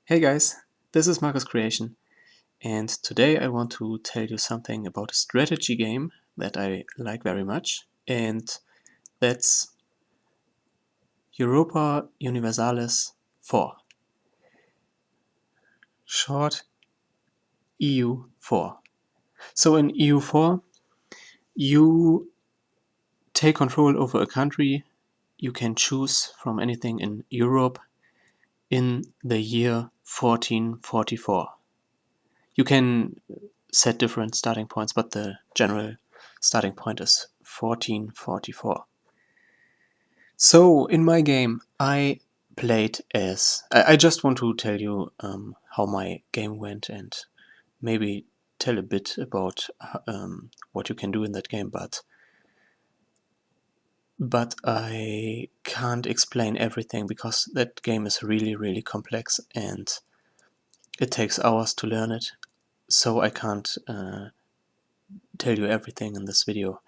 Hey guys, this is Markus Creation, and today I want to tell you something about a strategy game that I like very much, and that's Europa Universalis 4, short EU4. So in EU4, you take control over a country. You can choose from anything in Europe in the year 1444. You can set different starting points, but the general starting point is 1444. So in my game, I played as... I just want to tell you how my game went and maybe tell a bit about what you can do in that game, but I can't explain everything because that game is really, really complex and it takes hours to learn it. So I can't tell you everything in this video.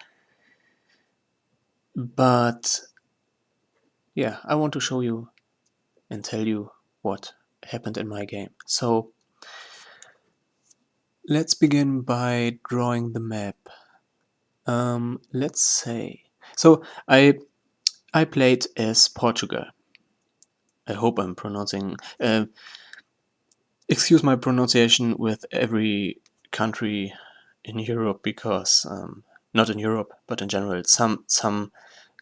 But yeah, I want to show you and tell you what happened in my game. So let's begin by drawing the map. Let's say, so I played as Portugal. I hope I'm pronouncing, excuse my pronunciation with every country in Europe because, not in Europe, but in general, some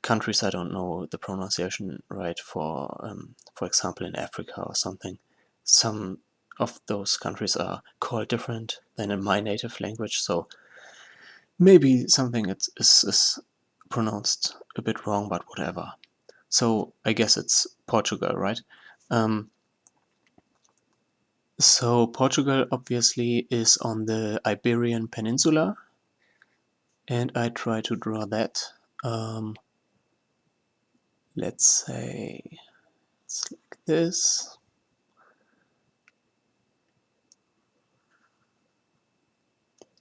countries I don't know the pronunciation right for example in Africa or something. Some of those countries are called different than in my native language, so maybe something is pronounced a bit wrong, but whatever. So I guess it's Portugal, right? Um, so Portugal obviously is on the Iberian Peninsula, and I try to draw that. Let's say it's like this.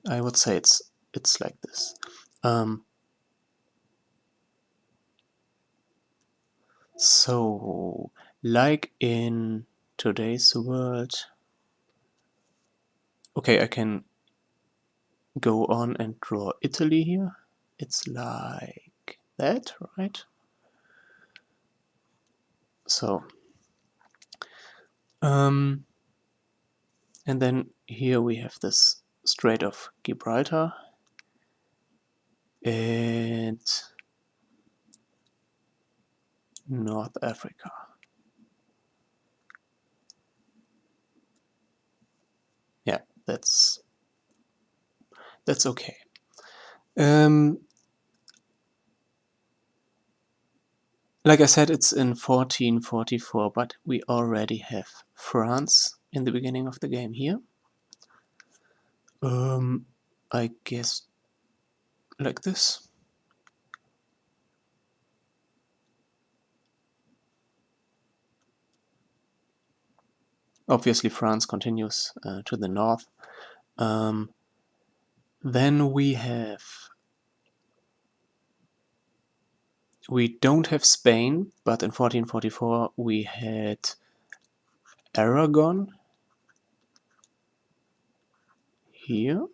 I would say it's like this. So like in today's world, okay, I can go on and draw Italy here. It's like that, right? So, and then here we have this Strait of Gibraltar and North Africa. Yeah, that's okay. Like I said, it's in 1444, but we already have France in the beginning of the game here. I guess like this. Obviously France continues to the north. Then we don't have Spain, but in 1444 we had Aragon here.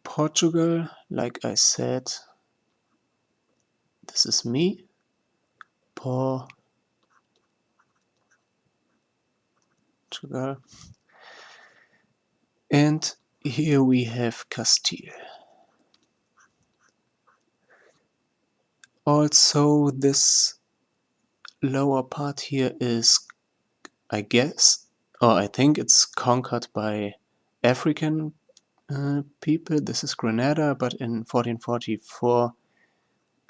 Portugal, like I said, this is me. Portugal. And here we have Castile. Also, this lower part here is, I guess, or I think it's conquered by African people. This is Grenada, but in 1444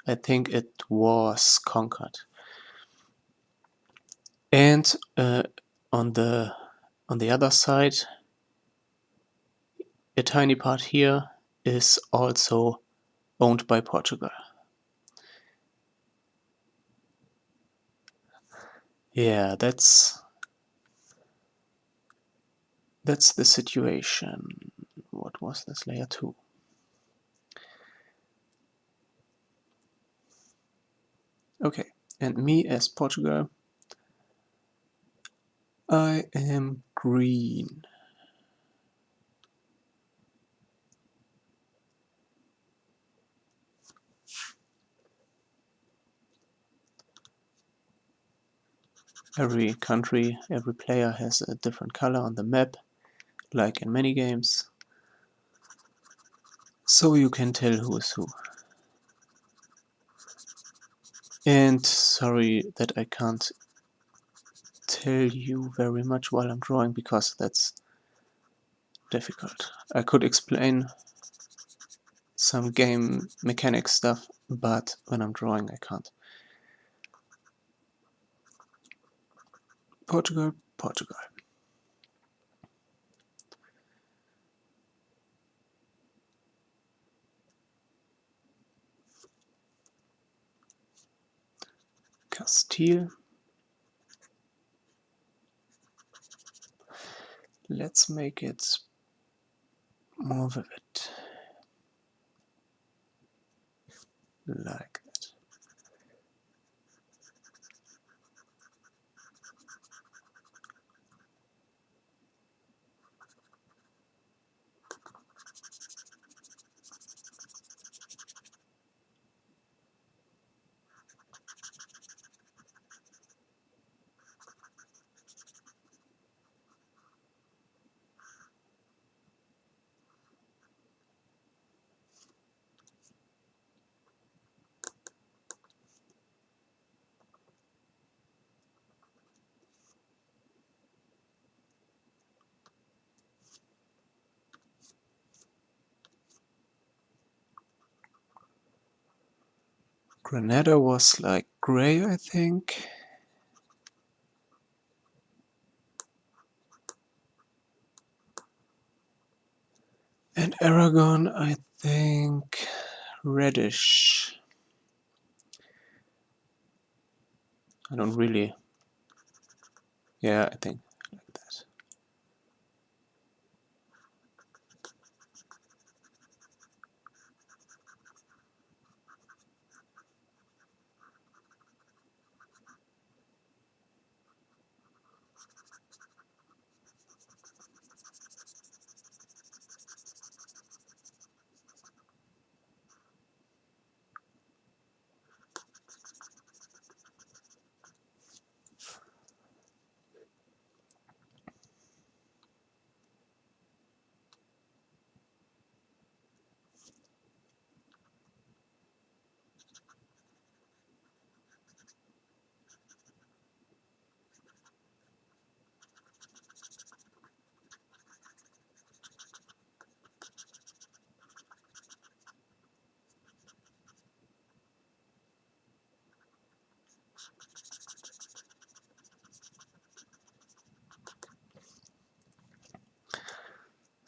I think it was conquered. And on the other side, a tiny part here is also owned by Portugal. Yeah, that's the situation. What was this layer 2? Okay, and me as Portugal, I am green. Every country, every player has a different color on the map, like in many games, so you can tell who is who. And sorry that I can't tell you very much while I'm drawing, because that's difficult. I could explain some game mechanic stuff, but when I'm drawing I can't. Portugal, Portugal. Castile. Let's make it more vivid. Like that. Granada was like gray, I think. And Aragon, I think reddish. I don't really. Yeah, I think like that.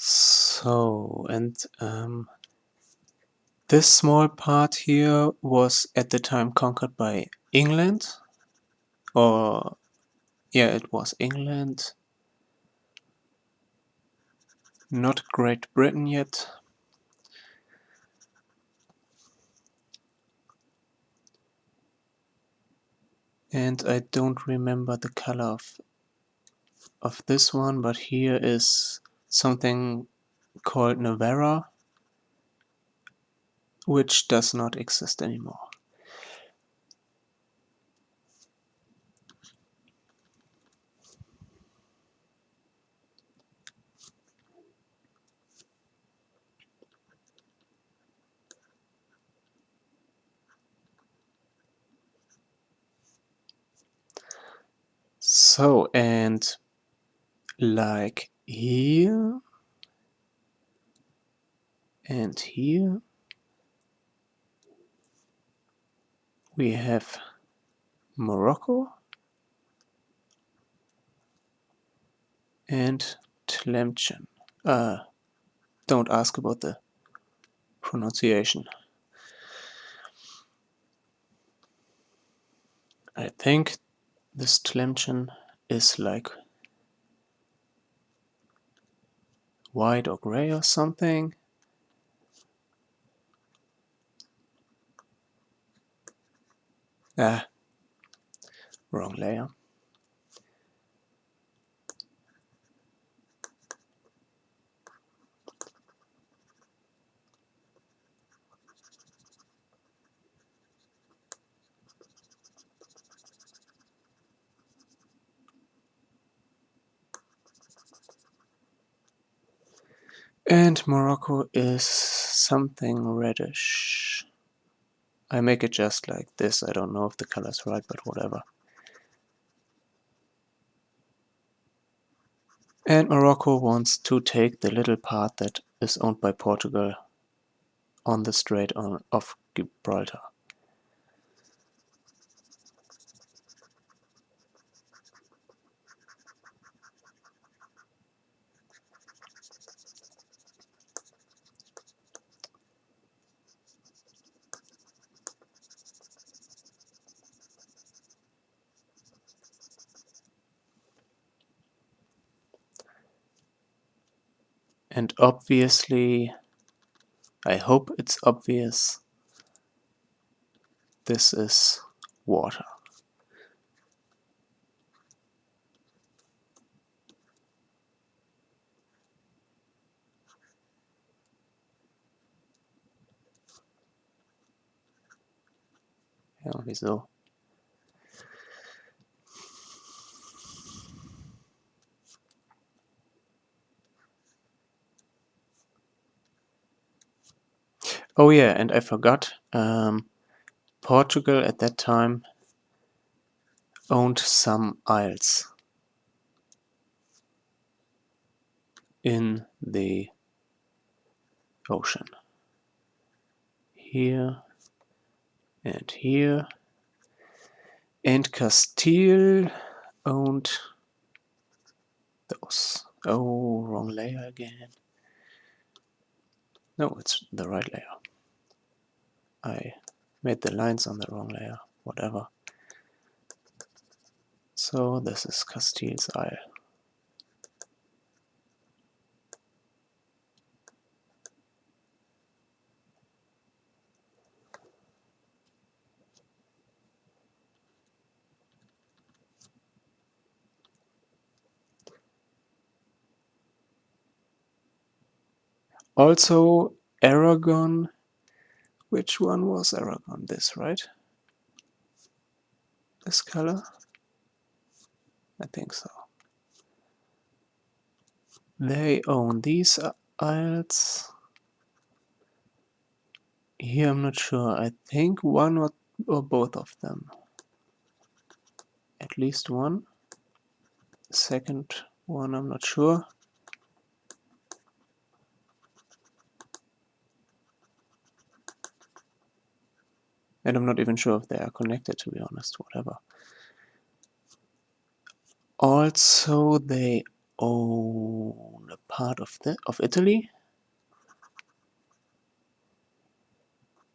So, and this small part here was at the time conquered by England, or yeah, it was England, not Great Britain yet. And I don't remember the color of this one, but here is something called Navarra, which does not exist anymore. So, and like here and here, we have Morocco and Tlemcen. Don't ask about the pronunciation. I think this Tlemcen is like white or gray or something. Ah, wrong layer. And Morocco is something reddish. I make it just like this. I don't know if the color's right, but whatever. And Morocco wants to take the little part that is owned by Portugal on the Strait of Gibraltar. And obviously, I hope it's obvious, this is water. Ja, wieso? Oh yeah, and I forgot, Portugal at that time owned some isles in the ocean. Here and here. And Castile owned those. Oh, wrong layer again. No, it's the right layer. I made the lines on the wrong layer. Whatever. So this is Castile's isle. Also, Aragon. Which one was Aragon? This, right? This color? I think so. They own these isles. Here I'm not sure. I think one or both of them. At least one. Second one I'm not sure. And I'm not even sure if they are connected, to be honest. Whatever. Also, they own a part of Italy.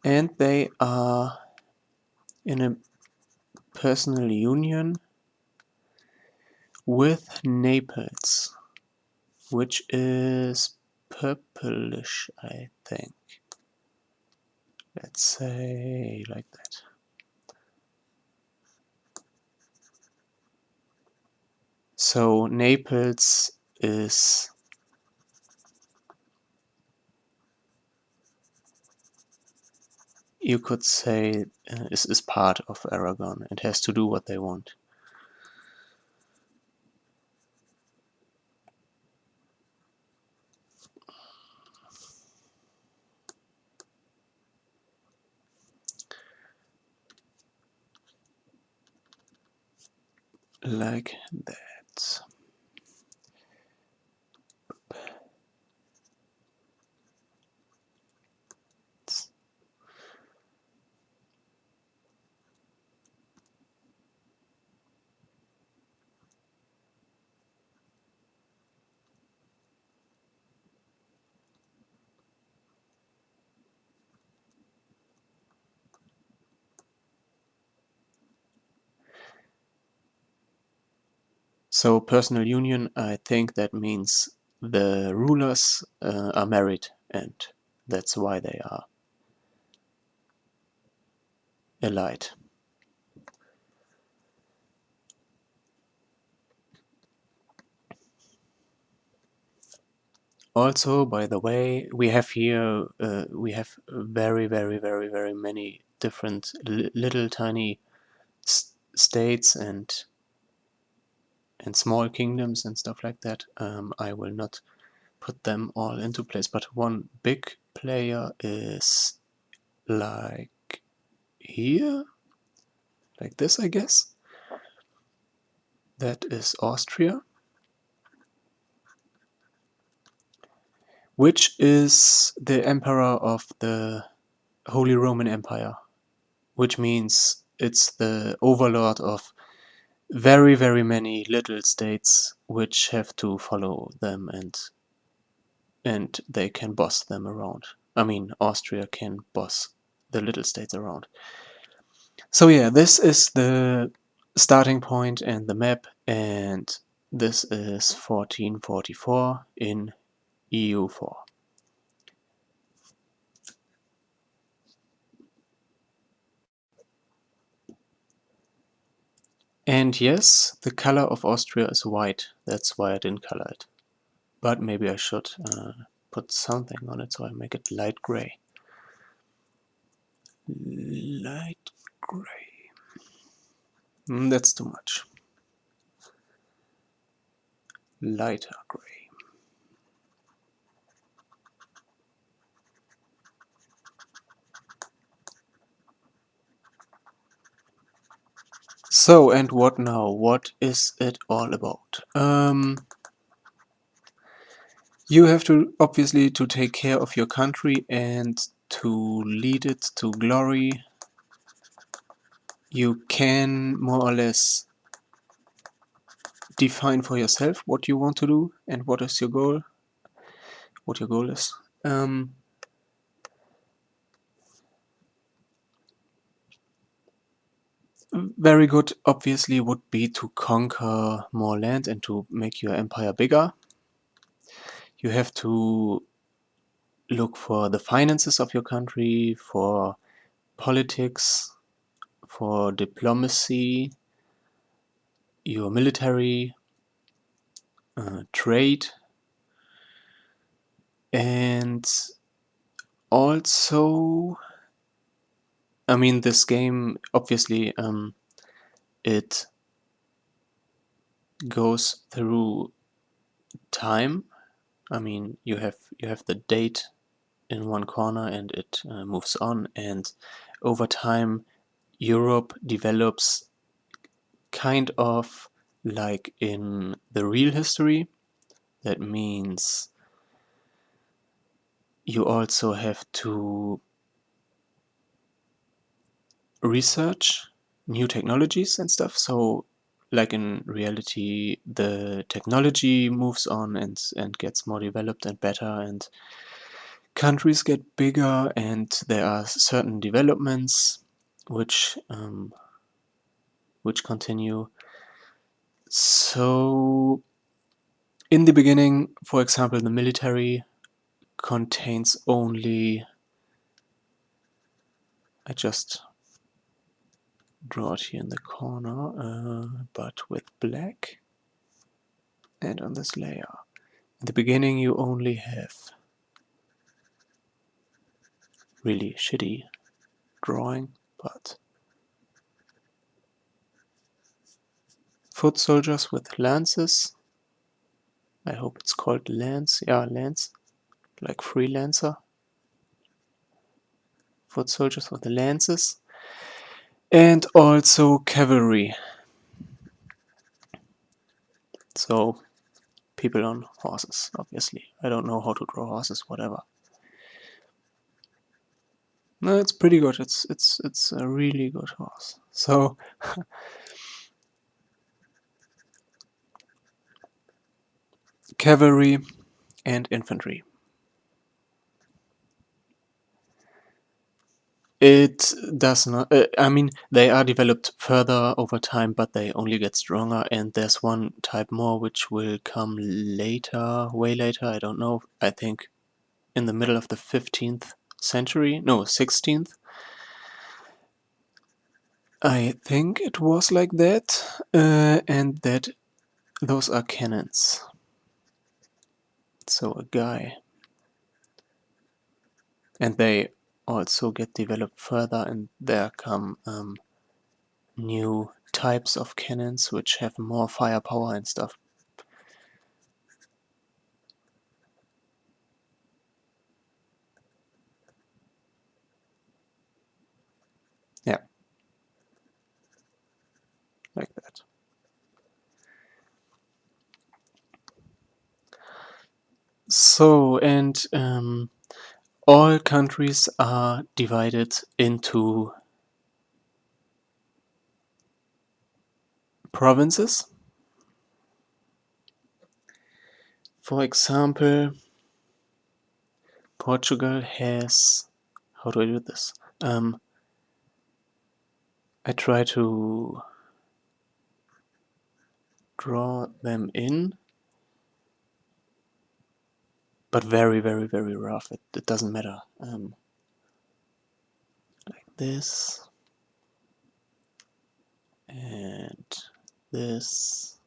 And they are in a personal union with Naples, which is purplish, I think. Let's say like that. So Naples is you could say is part of Aragon. It has to do what they want. Like that. So personal union, I think that means the rulers are married, and that's why they are allied. Also, by the way, we have here we have very, very, very, very many different little tiny states and small kingdoms and stuff like that. I will not put them all into place, but one big player is like here, like this, I guess. That is Austria, which is the emperor of the Holy Roman Empire, which means it's the overlord of very, very many little states which have to follow them, and they can boss them around. I mean, Austria can boss the little states around. So yeah, this is the starting point and the map, and this is 1444 in EU4. And yes, the color of Austria is white. That's why I didn't color it. But maybe I should put something on it so I make it light gray. Light gray. That's too much. Lighter gray. So, and what now? What is it all about? You have to obviously to take care of your country and to lead it to glory. You can more or less define for yourself what you want to do and what is your goal. What your goal is. Very good, obviously, would be to conquer more land and to make your empire bigger. You have to look for the finances of your country, for politics, for diplomacy, your military, trade, and also, I mean, this game obviously it goes through time. I mean, you have the date in one corner and it moves on, and over time Europe develops kind of like in the real history. That means you also have to research new technologies and stuff. So like in reality, the technology moves on and gets more developed and better, and countries get bigger, and there are certain developments which continue. So in the beginning, for example, the military contains only, I just draw it here in the corner, but with black, and on this layer. In the beginning you only have really shitty drawing, but foot soldiers with lances. I hope it's called lance. Yeah, lance, like freelancer. Foot soldiers with the lances. And also cavalry. So people on horses, obviously. I don't know how to draw horses, whatever. No, it's pretty good. It's a really good horse. So cavalry and infantry. It does not. I mean, they are developed further over time, but they only get stronger. And there's one type more which will come later, way later. I don't know. I think in the middle of the 15th century. No, 16th. I think it was like that. And that those are cannons. So a guy. And they also get developed further, and there come new types of cannons which have more firepower and stuff. Yeah, like that. So, and all countries are divided into provinces. For example, Portugal has. How do I do this? I try to draw them in, but very, very, very rough. It doesn't matter. Like this, and this,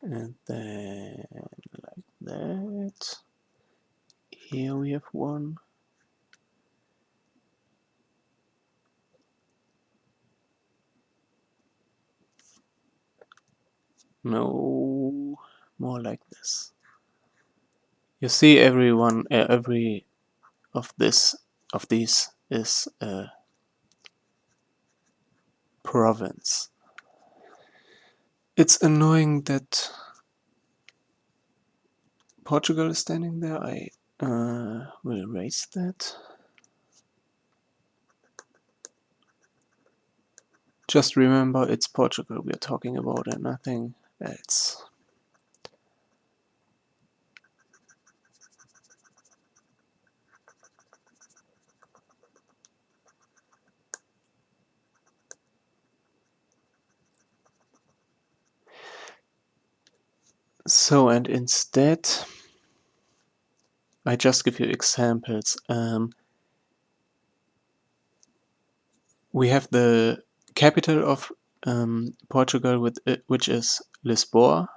and then like that. Here we have one. No, more like this. You see, every of these is a province. It's annoying that Portugal is standing there. I will erase that. Just remember, it's Portugal we are talking about and nothing else. So, and instead, I just give you examples. We have the capital of Portugal, which is Lisboa.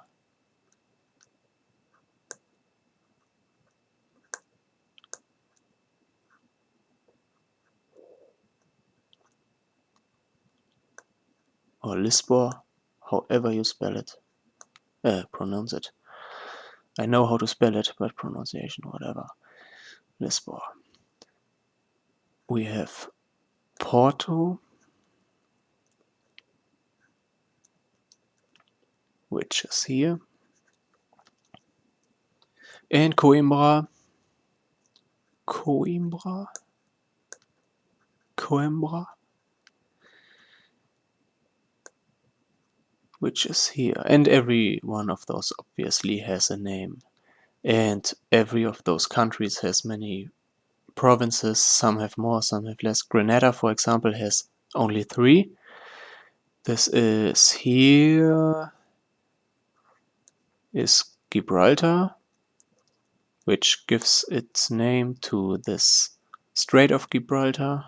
Or Lisboa, however you spell it, pronounce it. I know how to spell it, but pronunciation, whatever. Lisboa. We have Porto, which is here, and Coimbra, which is here. And every one of those obviously has a name. And every of those countries has many provinces. Some have more, some have less. Grenada, for example, has only 3. This is here is Gibraltar, which gives its name to this Strait of Gibraltar,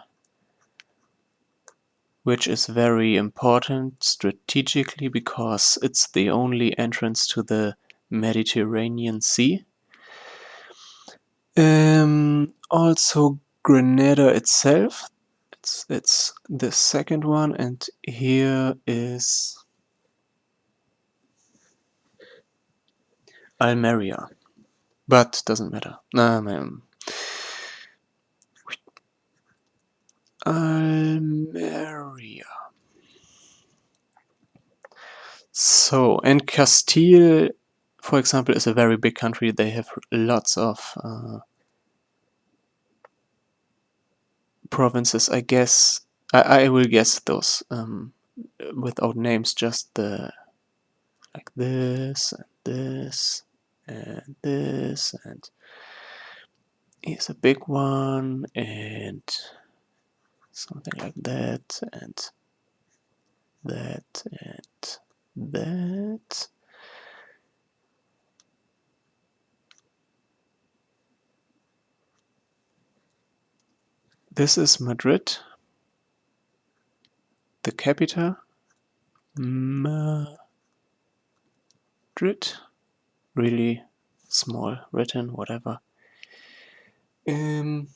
which is very important strategically because it's the only entrance to the Mediterranean Sea. Also Grenada itself, it's the second one, and here is Almeria, but doesn't matter. Almeria. So, and Castile, for example, is a very big country. They have lots of provinces. I guess I will guess those without names, just the like this and this and this, and here's a big one, and something like that, and that, and that. This is Madrid. the capital, Madrid, really small written, whatever. This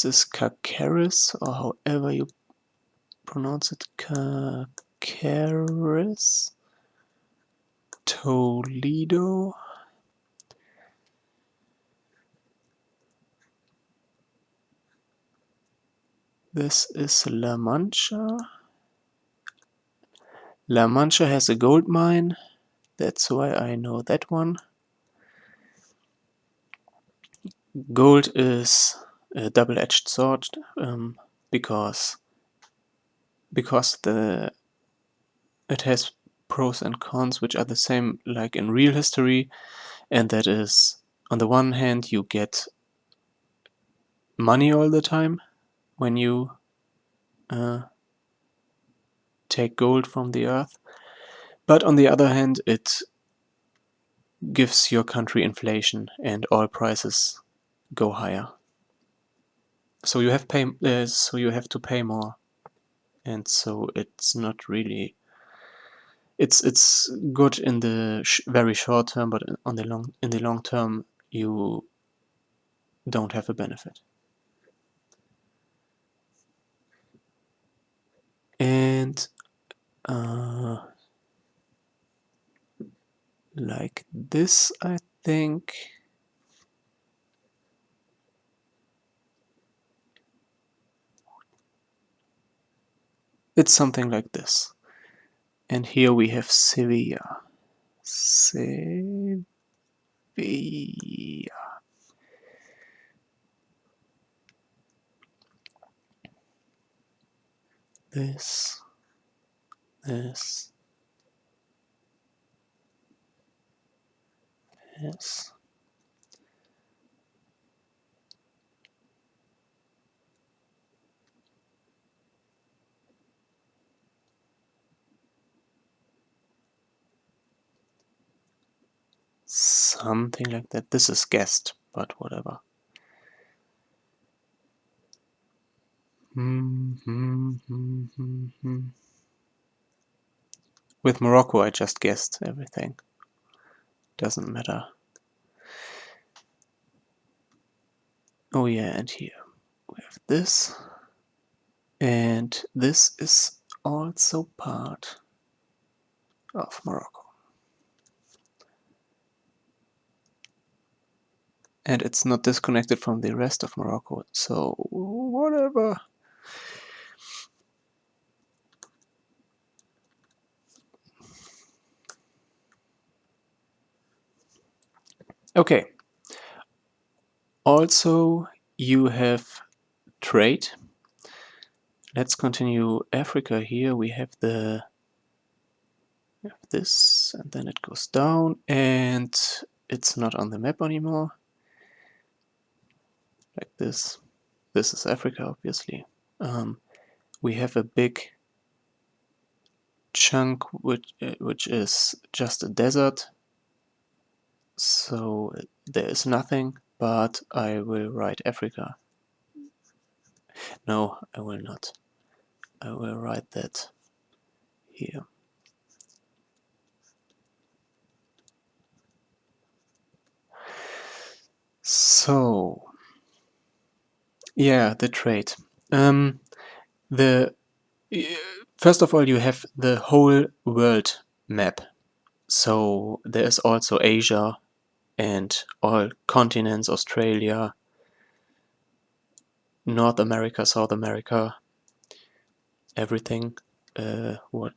is Cacaris, or however you pronounce it, Cacaris, Toledo. This is La Mancha. La Mancha has a gold mine, that's why I know that one. Gold is a double-edged sword, because it has pros and cons which are the same like in real history, and that is, on the one hand, you get money all the time when you take gold from the earth, but on the other hand, it gives your country inflation and all prices go higher. So you have to pay more, and so it's not really. It's good in the very short term, but in the long term, you don't have a benefit. And like this, I think. It's something like this. And here we have Sevilla. Sevilla. This. This. This. Something like that. This is guessed, but whatever. With Morocco, I just guessed everything. Doesn't matter. Oh yeah, and here we have this. And this is also part of Morocco. And it's not disconnected from the rest of Morocco, so whatever. Okay. Also, you have trade. Let's continue Africa here. We have this, and then it goes down, and it's not on the map anymore. Like this. This is Africa, obviously. We have a big chunk which is just a desert, so there is nothing, but I will write Africa. No, I will not. I will write that here. So yeah, the trade. The first of all, you have the whole world map. So there is also Asia and all continents, Australia, North America, South America, everything, what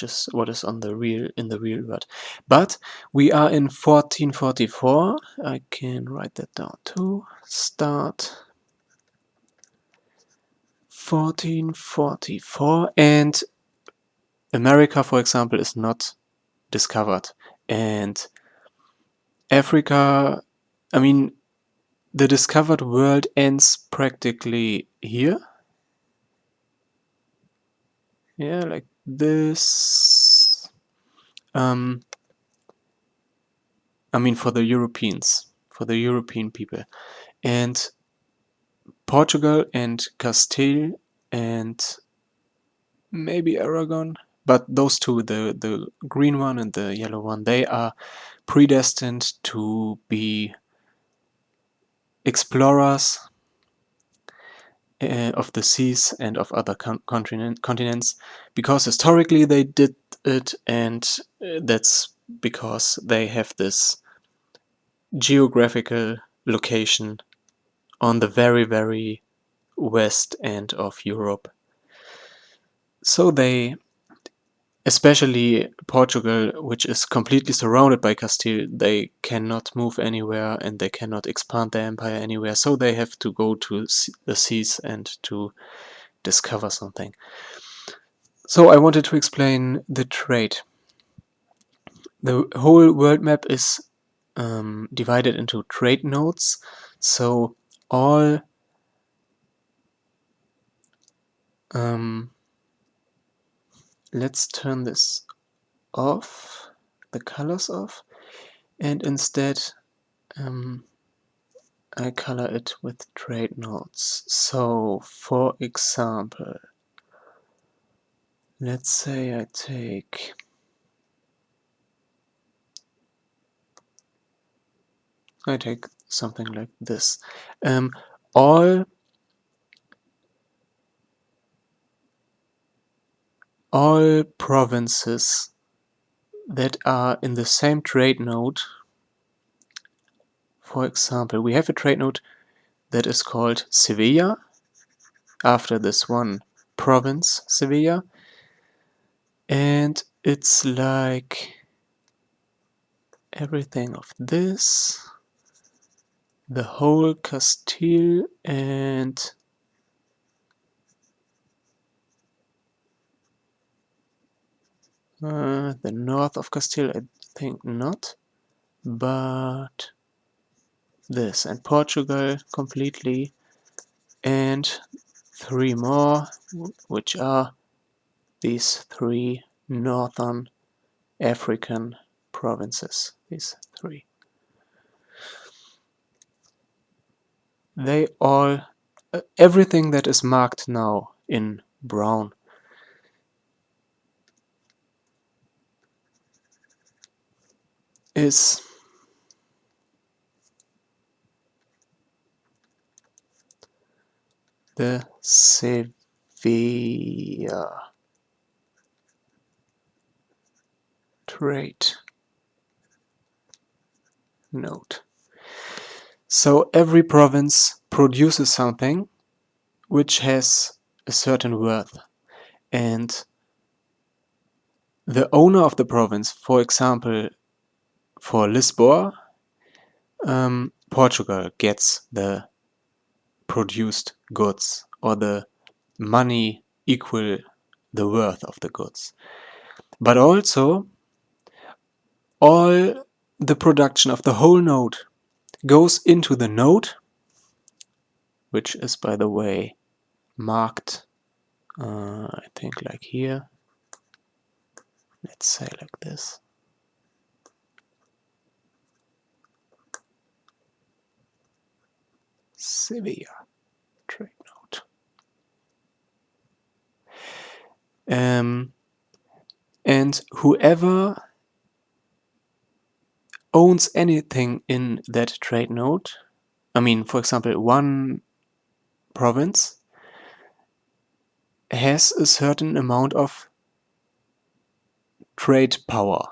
is on the real in the real world. But we are in 1444. I can write that down too. Start 1444, and America, for example, is not discovered, and Africa, I mean, the discovered world ends practically here. Yeah, like this. I mean, for the Europeans, for the European people. And Portugal and Castile and maybe Aragon, but those two, the green one and the yellow one, they are predestined to be explorers of the seas and of other continents, because historically they did it, and that's because they have this geographical location on the very, very west end of Europe. So they, especially Portugal, which is completely surrounded by Castile, they cannot move anywhere and they cannot expand their empire anywhere, so they have to go to the seas and to discover something. So I wanted to explain the trade. The whole world map is divided into trade nodes, so all let's turn this off, the colors off, and instead I color it with trade nodes. So for example, let's say I take something like this. All provinces that are in the same trade node, for example, we have a trade node that is called Sevilla, after this one province, Sevilla, and it's like everything of this, the whole Castile and the north of Castile, I think not, but this, and Portugal completely, and 3 more, which are these 3 northern African provinces, these 3. They all, everything that is marked now in brown is the Sevilla trade node. So every province produces something which has a certain worth, and the owner of the province, for example, for Lisboa, Portugal gets the produced goods, or the money equal the worth of the goods. But also, all the production of the whole node goes into the node, which is, by the way, marked, I think like here. Let's say like this. Sevilla trade node. And whoever owns anything in that trade node, I mean, for example, one province has a certain amount of trade power.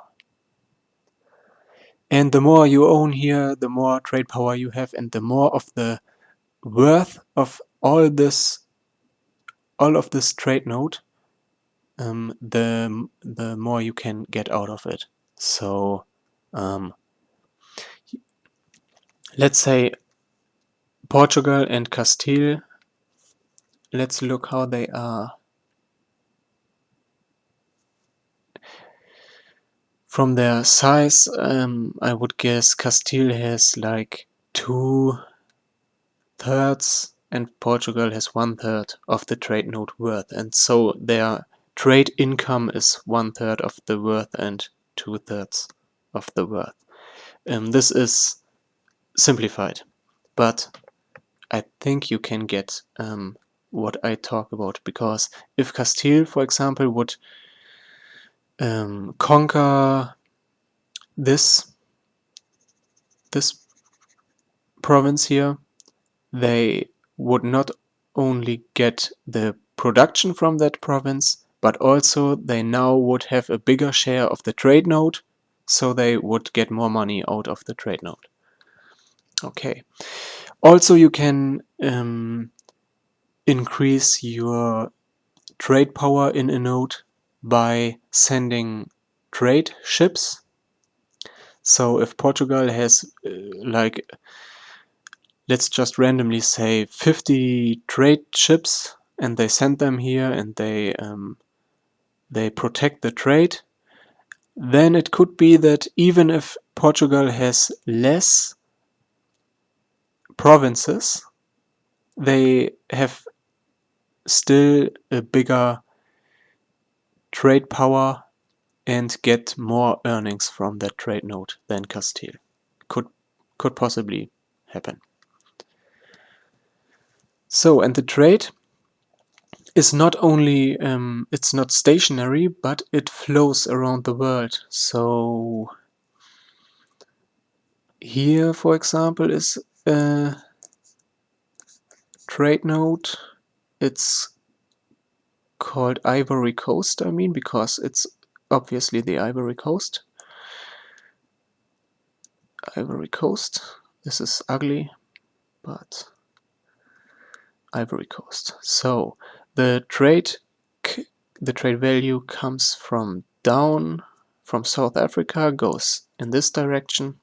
And the more you own here, the more trade power you have, and the more of the worth of all of this trade node, the more you can get out of it. So let's say Portugal and Castile, let's look how they are. From their size, I would guess Castile has like 2/3 and Portugal has 1/3 of the trade node worth, and so their trade income is 1/3 of the worth and 2/3 of the worth. This is simplified, but I think you can get what I talk about, because if Castile, for example, would conquer this province here, they would not only get the production from that province, but also they now would have a bigger share of the trade node, so they would get more money out of the trade node. Okay. Also, you can increase your trade power in a node by sending trade ships. So if Portugal has like, let's just randomly say 50 trade ships, and they send them here and they protect the trade, then it could be that even if Portugal has less provinces, they have still a bigger trade power and get more earnings from that trade node than Castile. Could possibly happen. So, and the trade is not only, it's not stationary, but it flows around the world. So here, for example, is a trade node. It's called Ivory Coast, I mean, because it's obviously the Ivory Coast. Ivory Coast. This is ugly, but Ivory Coast. So the trade value comes from down from South Africa, goes in this direction.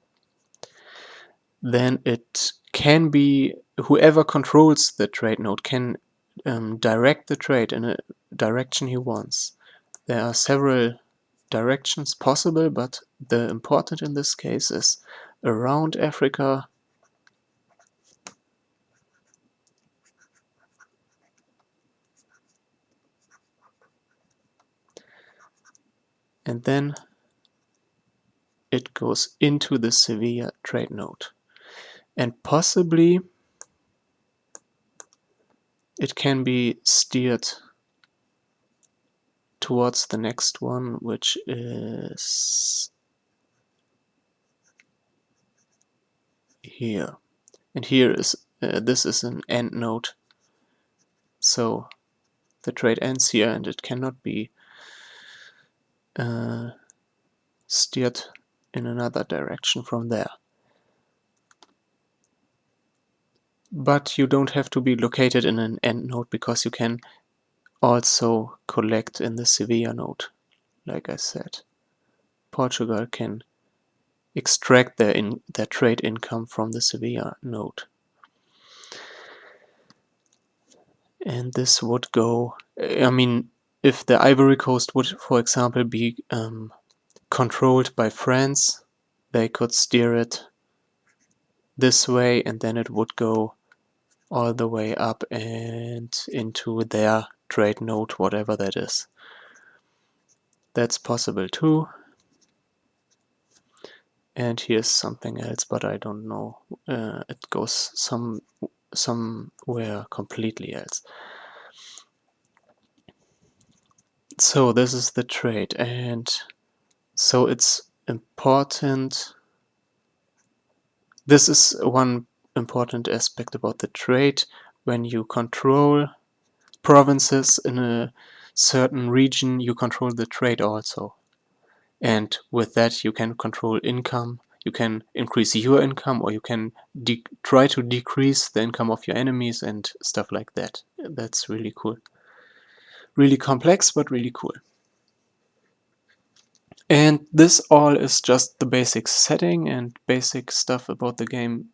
Then it can be, whoever controls the trade node can direct the trade in a direction he wants. There are several directions possible, but the important in this case is around Africa, and then it goes into the Sevilla trade node. And possibly it can be steered towards the next one, which is here. And here is, this is an end node. So the trade ends here and it cannot be steered in another direction from there. But you don't have to be located in an end node, because you can also collect in the Sevilla node. Like I said, Portugal can extract their trade income from the Sevilla node. And this would go, I mean, if the Ivory Coast would, for example, be controlled by France, they could steer it this way, and then it would go all the way up and into their trade node, whatever that is. That's possible too. And here's something else, but I don't know. It goes somewhere completely else. So this is the trade, and so it's important. This is one important aspect about the trade. When you control provinces in a certain region, you control the trade also. And with that you can control income. You can increase your income, or you can try to decrease the income of your enemies and stuff like that. That's really cool. Really complex, but really cool. And this all is just the basic setting and basic stuff about the game.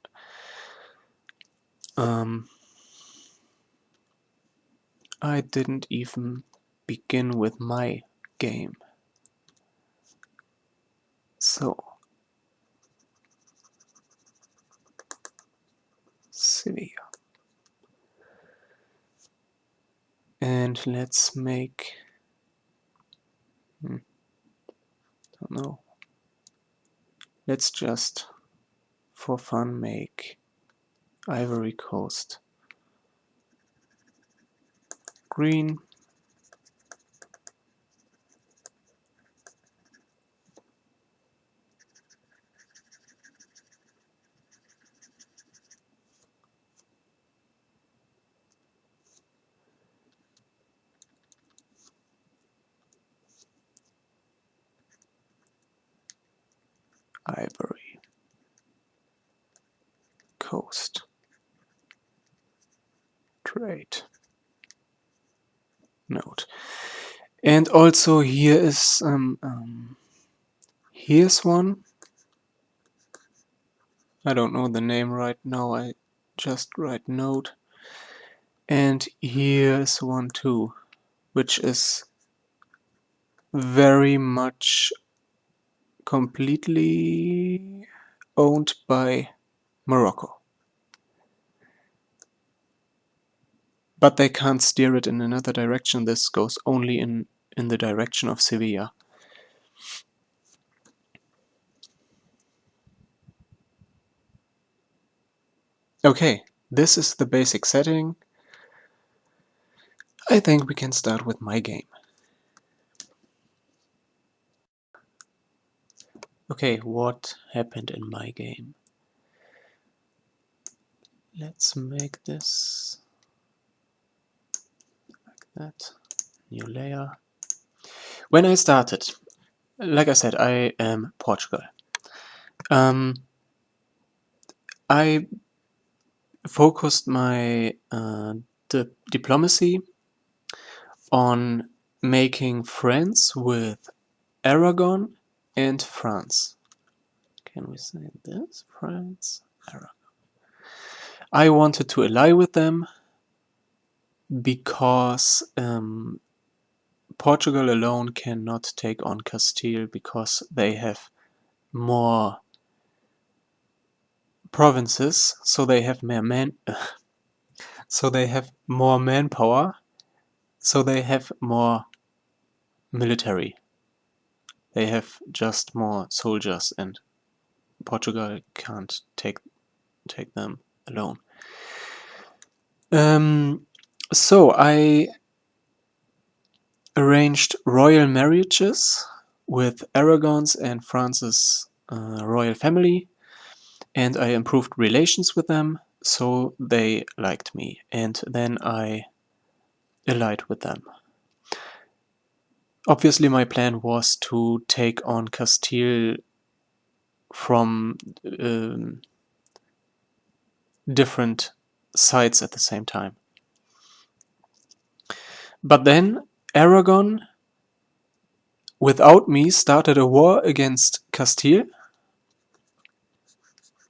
I didn't even begin with my game. So, Sevilla. And let's make, don't know. Let's just, for fun, make Ivory Coast. Green. Ivory Coast. Trade. Note. And also here is here's one. I don't know the name right now. I just write note. And here's one too, which is very much completely owned by Morocco. But they can't steer it in another direction. This goes only in the direction of Sevilla. Okay, this is the basic setting. I think we can start with my game. Okay, what happened in my game? Let's make this like that. New layer. When I started, like I said, I am Portugal. I focused my diplomacy on making friends with Aragon and France. Can we say this? France, Aragon. I wanted to ally with them because Portugal alone cannot take on Castile because they have more provinces, so they have so they have more manpower, so they have more military. They have just more soldiers, and Portugal can't take them alone. So I arranged royal marriages with Aragon's and France's royal family, and I improved relations with them, so they liked me, and then I allied with them. Obviously my plan was to take on Castile from different sides at the same time. But then Aragon, without me, started a war against Castile.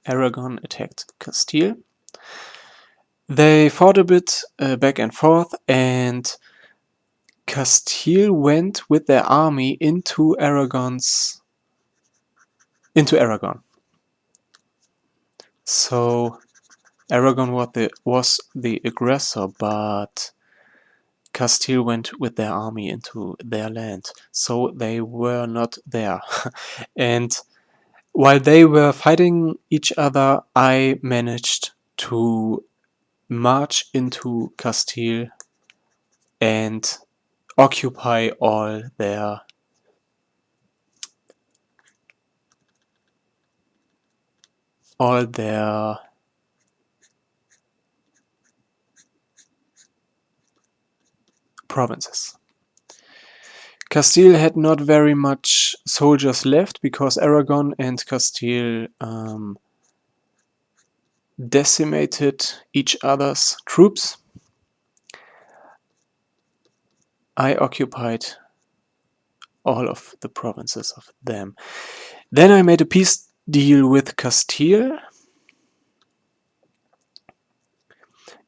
Aragon attacked Castile. They fought a bit back and forth, and Castile went with their army into Aragon. So Aragon was the aggressor, but Castile went with their army into their land, so they were not there. And while they were fighting each other, I managed to march into Castile and occupy all their provinces. Castile had not very much soldiers left because Aragon and Castile decimated each other's troops. I occupied all of the provinces of them. Then I made a peace deal with Castile,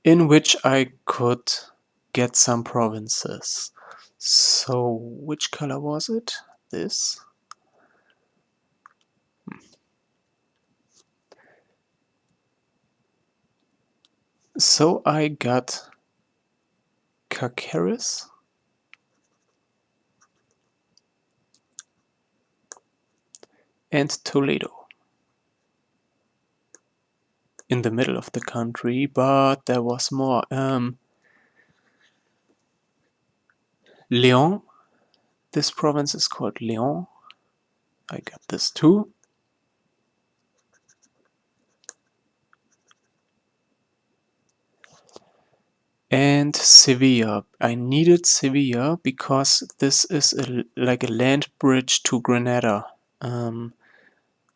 in which I could get some provinces. So which color was it? This? So I got Caceres and Toledo. in the middle of the country, but there was more. Leon. This province is called Leon. I got this too. And Sevilla. I needed Sevilla because this is like a land bridge to Granada.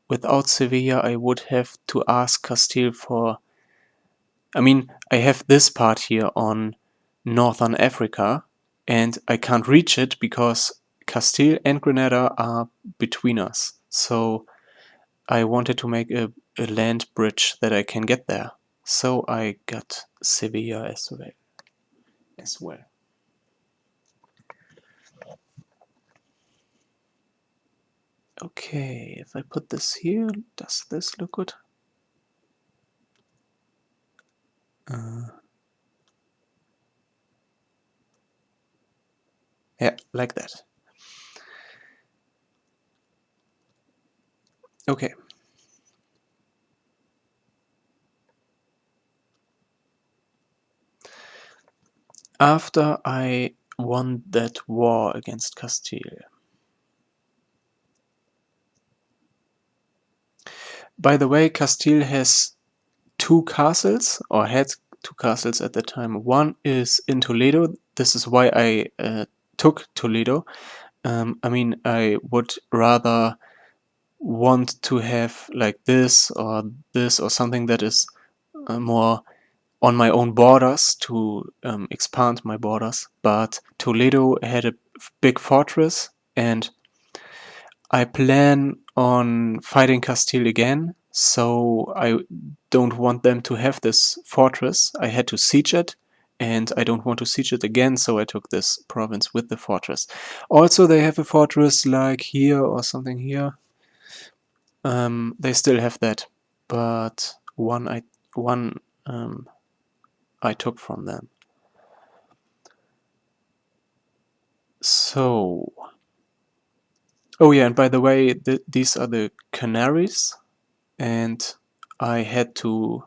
Without Sevilla, I would have to ask Castile for. I mean, I have this part here on Northern Africa, and I can't reach it because Castile and Granada are between us. So I wanted to make a land bridge that I can get there. So I got Sevilla as well. Okay, if I put this here, does this look good? Yeah, like that. Okay. After I won that war against Castile. By the way, Castile has two castles, or had two castles at the time. One is in Toledo. This is why I took Toledo. I mean, I would rather want to have like this or something that is more on my own borders to expand my borders. But Toledo had a big fortress, and I plan on fighting Castile again, so I don't want them to have this fortress. I had to siege it, and I don't want to siege it again, so I took this province with the fortress. Also, they have a fortress like here or something here. They still have that, but one I took from them. So, oh yeah, and by the way, these are the Canaries, and I had to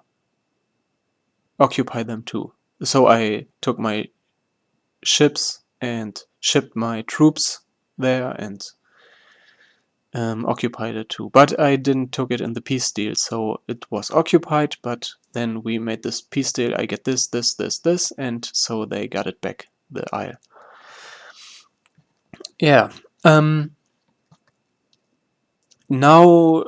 occupy them too. So I took my ships and shipped my troops there and occupied it too. But I didn't took it in the peace deal, so it was occupied, but then we made this peace deal. I get this, and so they got it back, the isle. Yeah. Now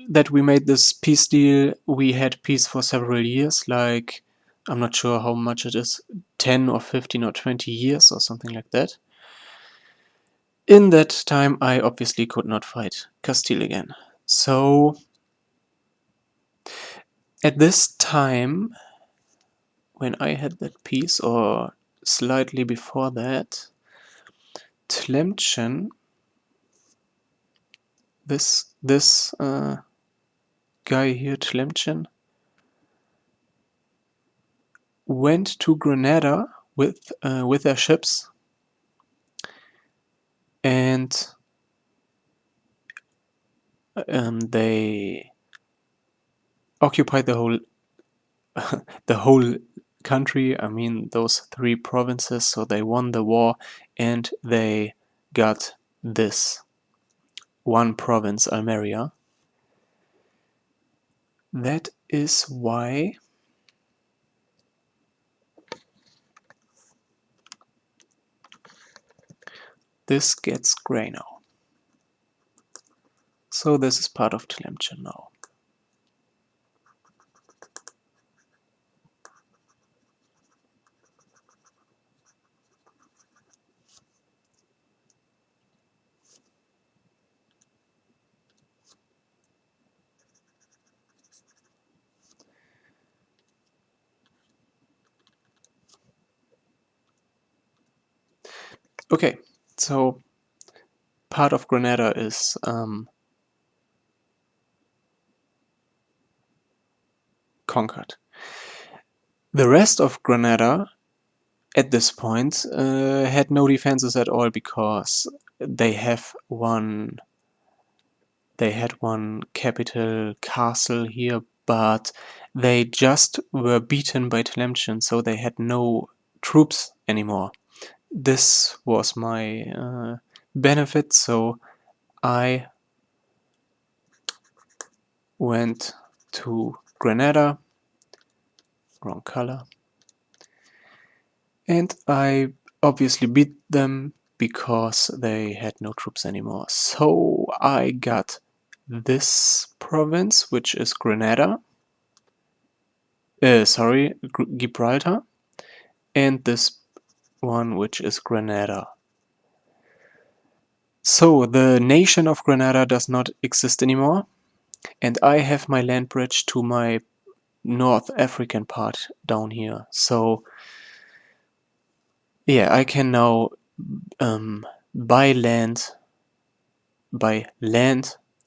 that we made this peace deal, we had peace for several years, like, I'm not sure how much it is, 10 or 15 or 20 years or something like that. In that time, I obviously could not fight Castile again. So, at this time, when I had that peace, or slightly before that, Tlemcen, this guy here, Tlemcen, went to Granada with their ships, and they occupied the whole country. I mean, those 3 provinces. So they won the war, and they got this one province, Almeria. That is why this gets gray now. So this is part of Tlemcen now. Okay, so part of Granada is conquered. The rest of Granada at this point had no defenses at all, because they had one capital castle here, but they just were beaten by Tlemcen, so they had no troops anymore. This was my benefit, so I went to Granada, wrong color, and I obviously beat them because they had no troops anymore. So I got this province, which is Granada, Gibraltar, and this one, which is Granada. So the nation of Granada does not exist anymore, and I have my land bridge to my North African part down here. So yeah, I can now by land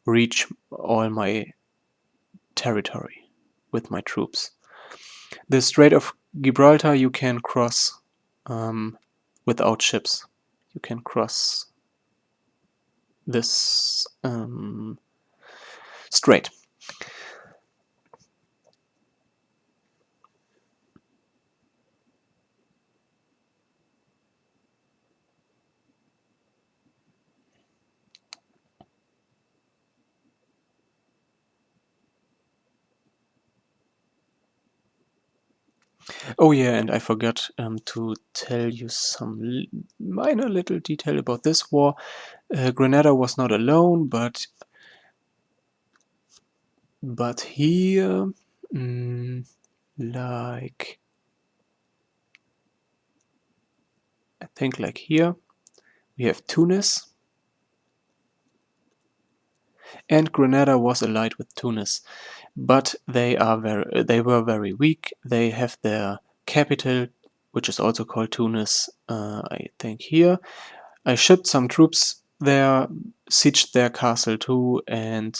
reach all my territory with my troops. The Strait of Gibraltar you can cross without ships. You can cross this strait. Oh yeah, and I forgot to tell you some minor little detail about this war. Granada was not alone, but here, like I think like here, we have Tunis, and Granada was allied with Tunis, but they were very weak. They have their capital, which is also called Tunis, I think here. I shipped some troops there, sieged their castle too, and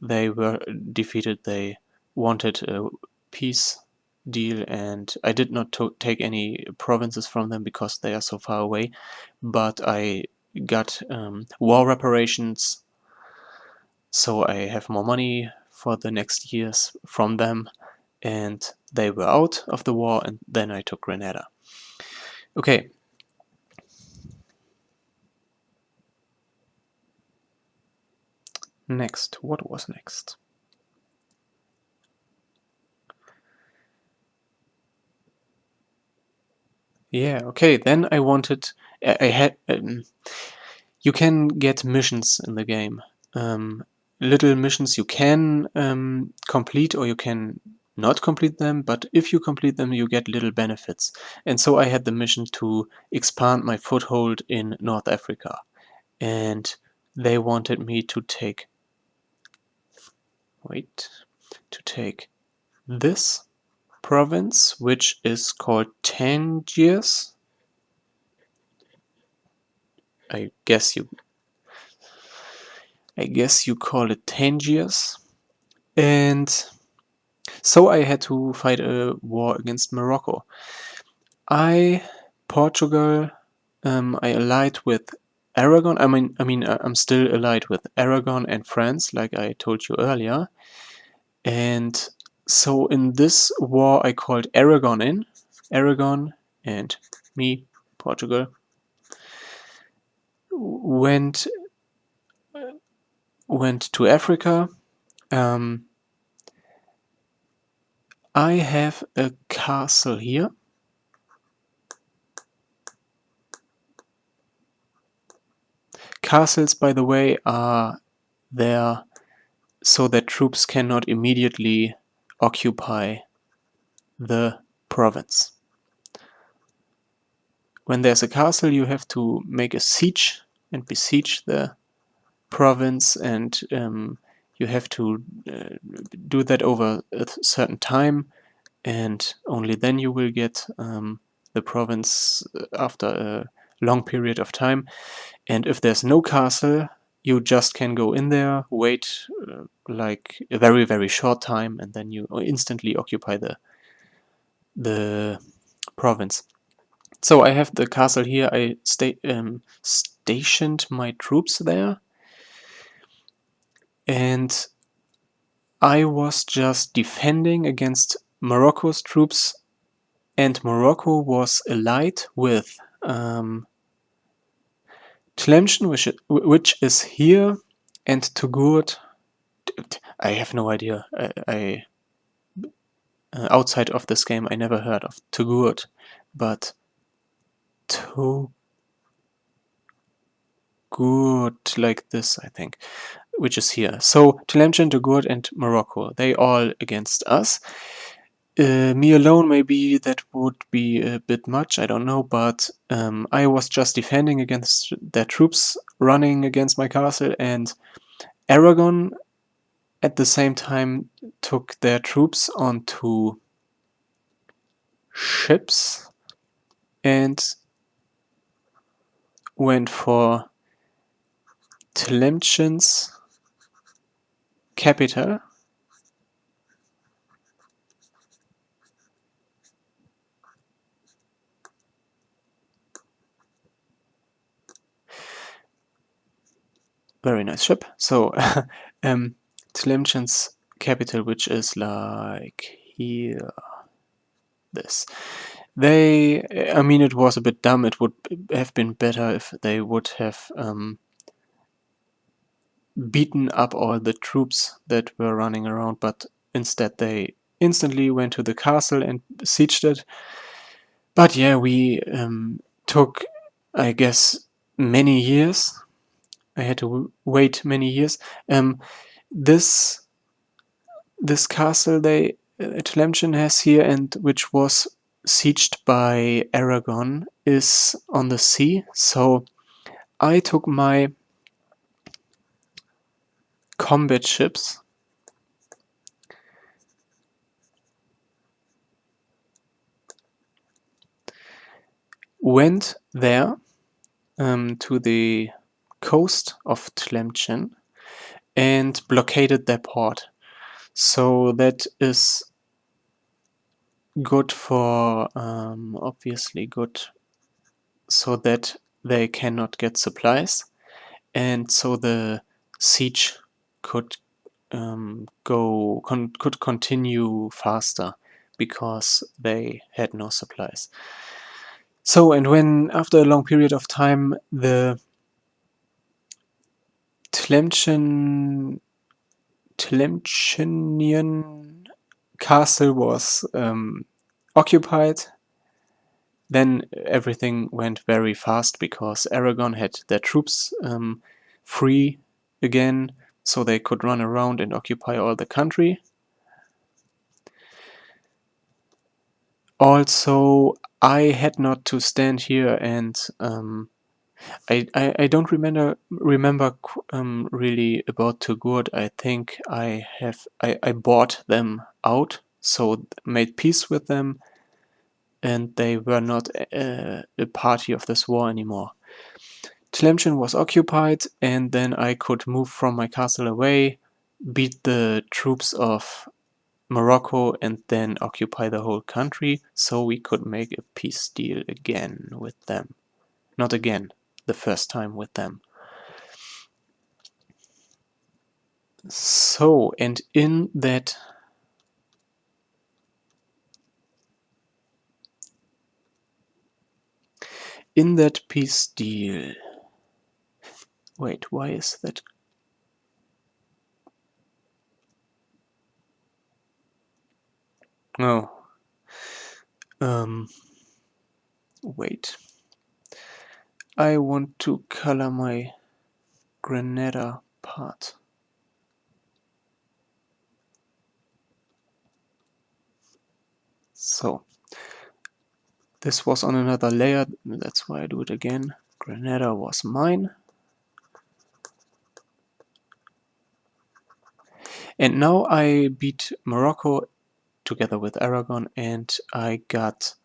they were defeated. They wanted a peace deal, and I did not take any provinces from them because they are so far away, but I got war reparations, so I have more money for the next years from them, and they were out of the war, and then I took Granada. Okay. Next. What was next? Yeah, okay, then I wanted... I had... you can get missions in the game. Little missions you can complete, or you can not complete them, but if you complete them you get little benefits. And so I had the mission to expand my foothold in North Africa, and they wanted me to take this province, which is called Tangiers. I guess you call it Tangiers. And so I had to fight a war against Morocco. Portugal, I allied with Aragon. I'm still allied with Aragon and France, like I told you earlier. And so in this war, I called Aragon in. Aragon and me, Portugal, went to Africa. I have a castle here. Castles, by the way, are there so that troops cannot immediately occupy the province. When there's a castle, you have to make a siege and besiege the province, and you have to do that over a certain time, and only then you will get the province after a long period of time. And if there's no castle, you just can go in there, wait like a very, very short time, and then you instantly occupy the province. So I have the castle here. I stationed my troops there, and I was just defending against Morocco's troops, and Morocco was allied with Tlemcen, which is here, and Togourt. I have no idea. I outside of this game, I never heard of Togourt, but Togourt like this, I think, which is here. So Tlemcen, Togourt, and Morocco, they all against us. Me alone, maybe that would be a bit much, I don't know, but I was just defending against their troops running against my castle, and Aragon at the same time took their troops onto ships and went for Tlemcen's capital. Very nice ship. So Tlemcen's capital, which is like here, this. I mean, it was a bit dumb. It would have been better if they would have beaten up all the troops that were running around, but instead they instantly went to the castle and sieged it. But yeah, we took, I guess, many years. I had to wait many years. This castle Tlemcen has here, and which was sieged by Aragon, is on the sea. So I took my combat ships went there to the coast of Tlemcen and blockaded their port. So that is good for, obviously good, so that they cannot get supplies, and so the siege could could continue faster because they had no supplies. So, and when after a long period of time the Tlemcenian castle was occupied, then everything went very fast because Aragon had their troops free again, so they could run around and occupy all the country. Also, I had not to stand here and I don't remember really about Togourt. I think I bought them out, so made peace with them, and they were not a party of this war anymore. Tlemcen was occupied, and then I could move from my castle away, beat the troops of Morocco, and then occupy the whole country, so we could make a peace deal again with them. Not again, the first time with them. So, and in that peace deal, wait, why is that? Oh, wait. I want to color my Granada part. So, this was on another layer, that's why I do it again. Granada was mine. And now I beat Morocco together with Aragon, and I got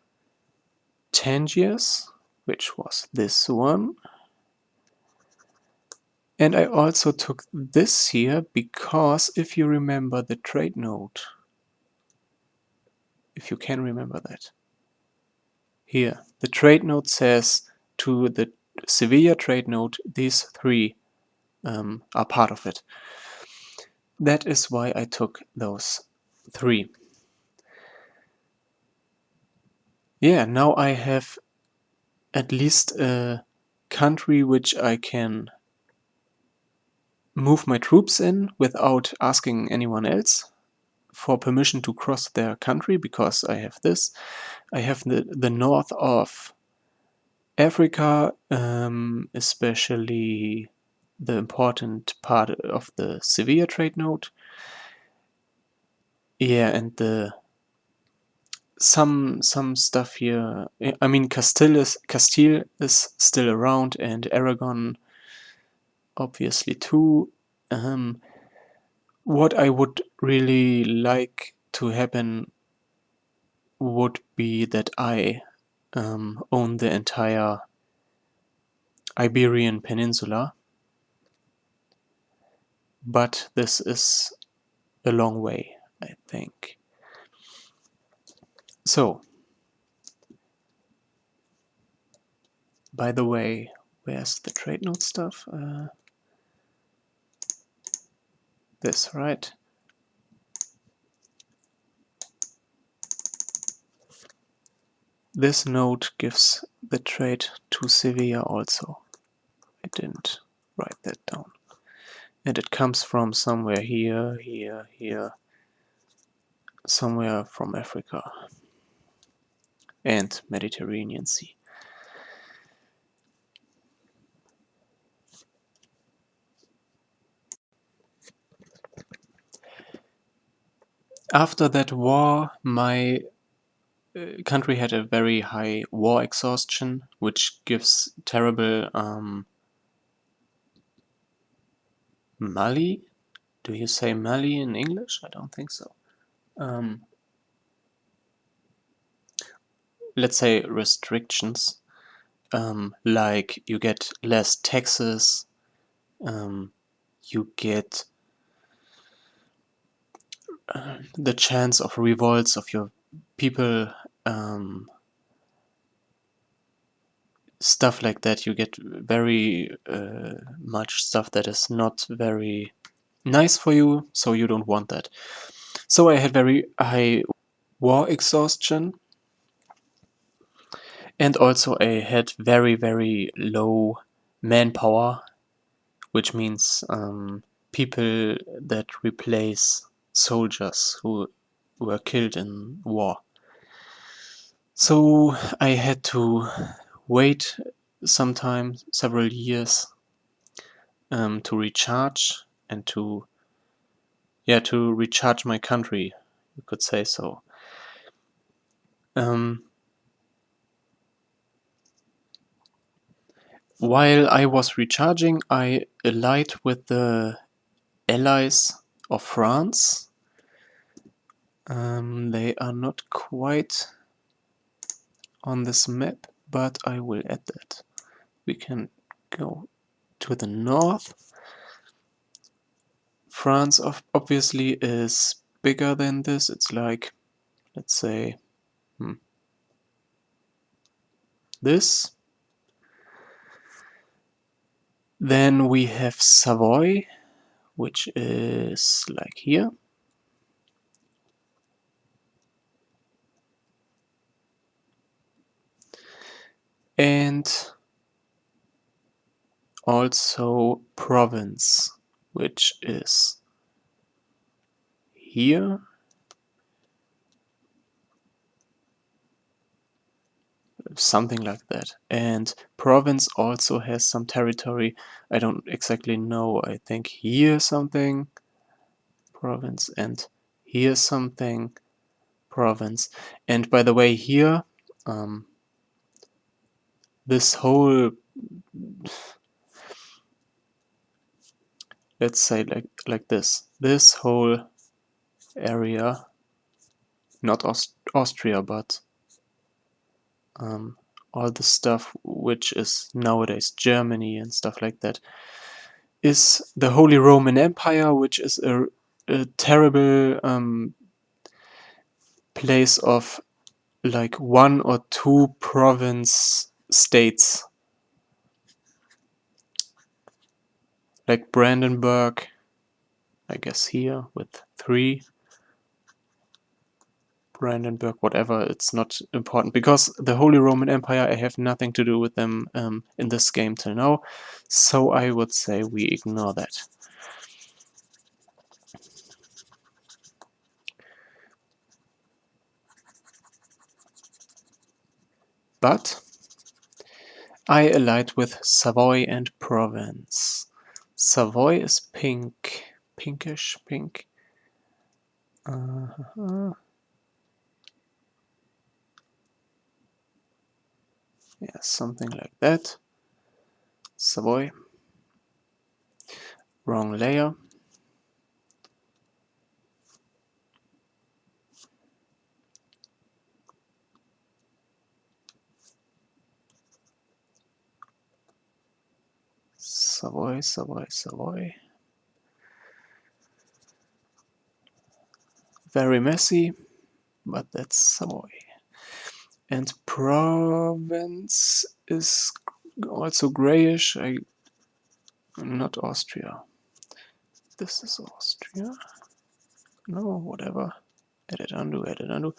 Tangiers, which was this one. And I also took this here because if you remember the trade note, if you can remember that, here, the trade note says to the Sevilla trade note, these three are part of it. that is why I took those 3. Yeah, now I have at least a country which I can move my troops in without asking anyone else for permission to cross their country, because I have this. I have the north of Africa, especially the important part of the Sevilla trade node. Yeah, and the some stuff here. I mean, Castile is still around, and Aragon obviously too. What I would really like to happen would be that I own the entire Iberian Peninsula, but this is a long way, I think. So, by the way, where's the trade node stuff? This, right? This node gives the trade to Sevilla also. I didn't write that down. And it comes from somewhere here, here, here, somewhere from Africa and Mediterranean Sea. After that war, my country had a very high war exhaustion, which gives terrible Mali. Do you say Mali in English? I don't think so. Let's say restrictions, like you get less taxes, you get the chance of revolts of your people, stuff like that. You get very much stuff that is not very nice for you, so you don't want that. So I had very high war exhaustion, and also I had very, very low manpower, which means people that replace soldiers who were killed in war. So I had to wait sometimes several years to recharge and to recharge my country, you could say so. While I was recharging, I allied with the allies of France. They are not quite on this map, but I will add that. We can go to the north. France obviously is bigger than this. It's like, let's say, this. Then we have Savoy, which is like here. And also Provence, which is here. Something like that. And Provence also has some territory. I don't exactly know. I think here something, Provence, and here something, Provence. And by the way, here, this whole, let's say like this whole area, not Austria, but all the stuff which is nowadays Germany and stuff like that, is the Holy Roman Empire, which is a terrible place of like 1 or 2 province states, like Brandenburg I guess here with 3. Brandenburg, whatever, it's not important, because the Holy Roman Empire, I have nothing to do with them in this game till now, so I would say we ignore that. But I allied with Savoy and Provence. Savoy is pink, pinkish pink. Yeah, something like that. Savoy. Wrong layer. Savoy, Savoy, Savoy. Very messy, but that's Savoy. And Provence is also grayish. Not Austria. This is Austria. No, whatever. Edit, undo, edit, undo.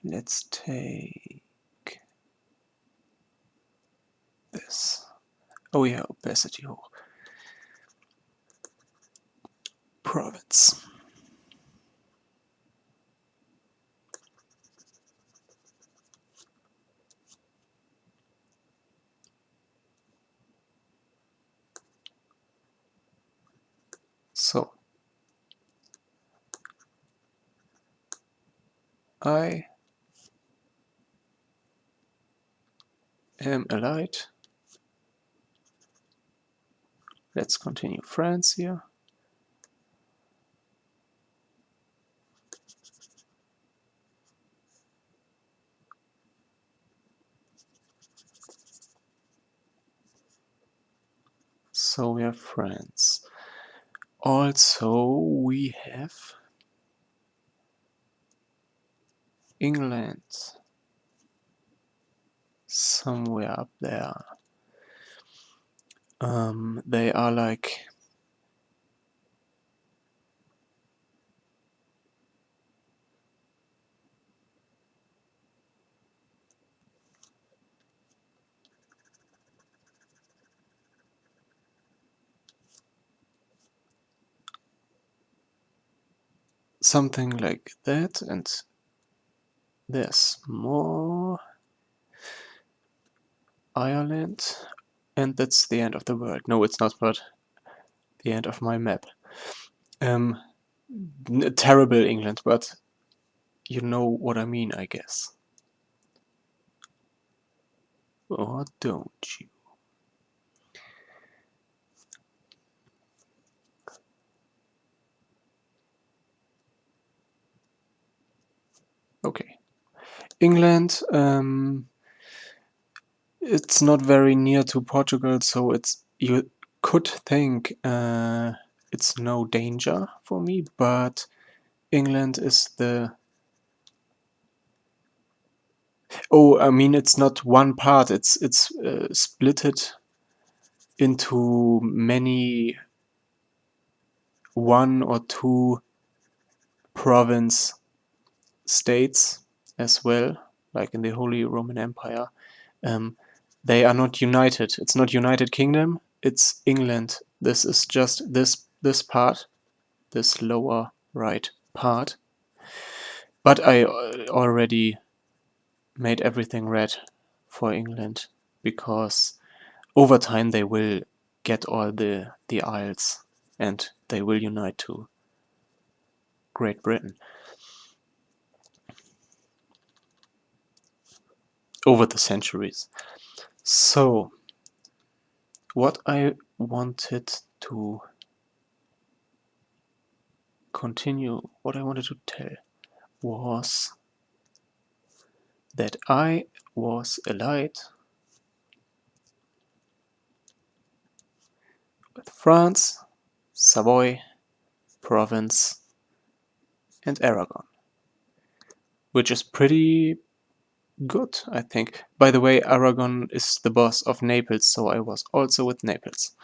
Let's take this. Oh yeah, opacity hoch. Province. So I am allied. Let's continue France here. So we have France. Also we have England. Somewhere up there. They are like something like that, and there's more Ireland, and that's the end of the world. No, it's not, but the end of my map. Terrible England, but you know what I mean, I guess. Or don't you? Okay. England, it's not very near to Portugal, so you could think it's no danger for me, but England is the... Oh, I mean, it's not one part, it's splitted into many 1 or 2 province states as well, like in the Holy Roman Empire. They are not united. It's not United Kingdom, it's England. This is just this part, this lower right part. But I already made everything red for England, because over time they will get all the Isles and they will unite to Great Britain. Over the centuries. So, what I wanted to continue, what I wanted to tell was that I was allied with France, Savoy, Provence, and Aragon, which is pretty good, I think. By the way, Aragon is the boss of Naples, so I was also with Naples.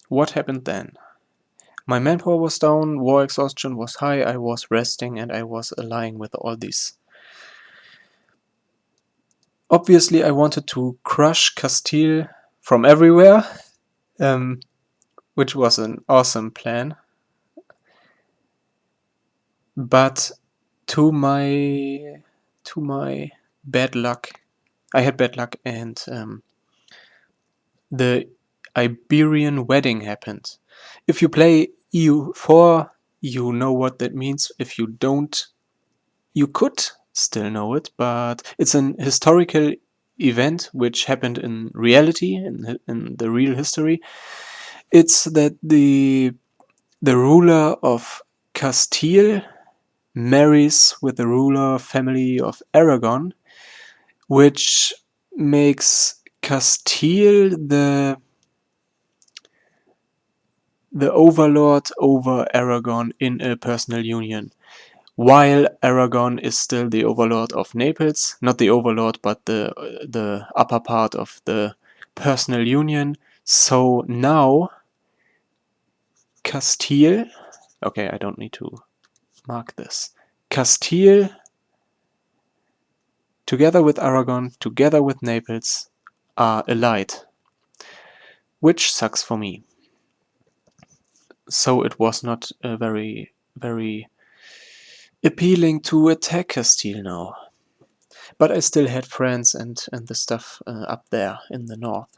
What happened then? My manpower was down, war exhaustion was high, I was resting, and I was allying with all these. Obviously, I wanted to crush Castile from everywhere, which was an awesome plan. But to my bad luck, I had bad luck, and the Iberian wedding happened. If you play EU4, you know what that means. If you don't, you could still know it, but it's an historical event which happened in reality, in the real history. It's that the ruler of Castile marries with the ruler family of Aragon, which makes Castile the overlord over Aragon in a personal union, while Aragon is still the overlord of Naples, not the overlord, but the upper part of the personal union. So now Castile, okay, I don't need to mark this. Castile, together with Aragon, together with Naples, are allied, which sucks for me. So it was not very, very appealing to attack Castile now. But I still had friends and the stuff up there in the north.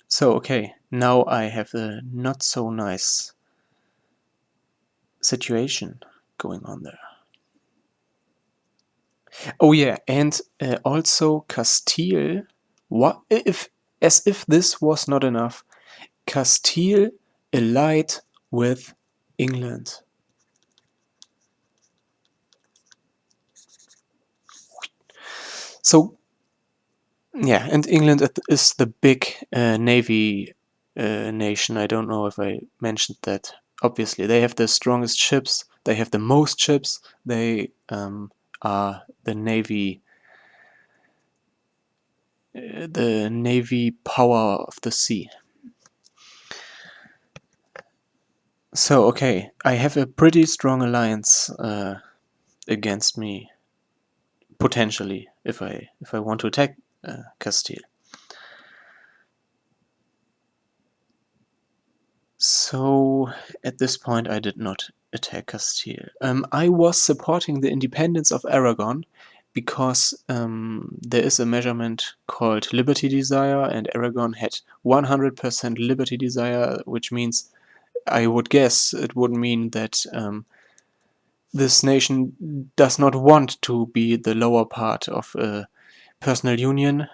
So, okay, now I have a not so nice situation going on there. Oh yeah, and also Castile, what if, as if this was not enough, Castile allied with England. So yeah, and England is the big navy nation. I don't know if I mentioned that. Obviously, they have the strongest ships. They have the most ships. They are the navy power of the sea. So okay, I have a pretty strong alliance against me potentially if I want to attack Castile. So at this point I did not attack Castile. I was supporting the independence of Aragon because there is a measurement called liberty desire, and Aragon had 100% liberty desire, which means, I would guess, it would mean that this nation does not want to be the lower part of a personal union,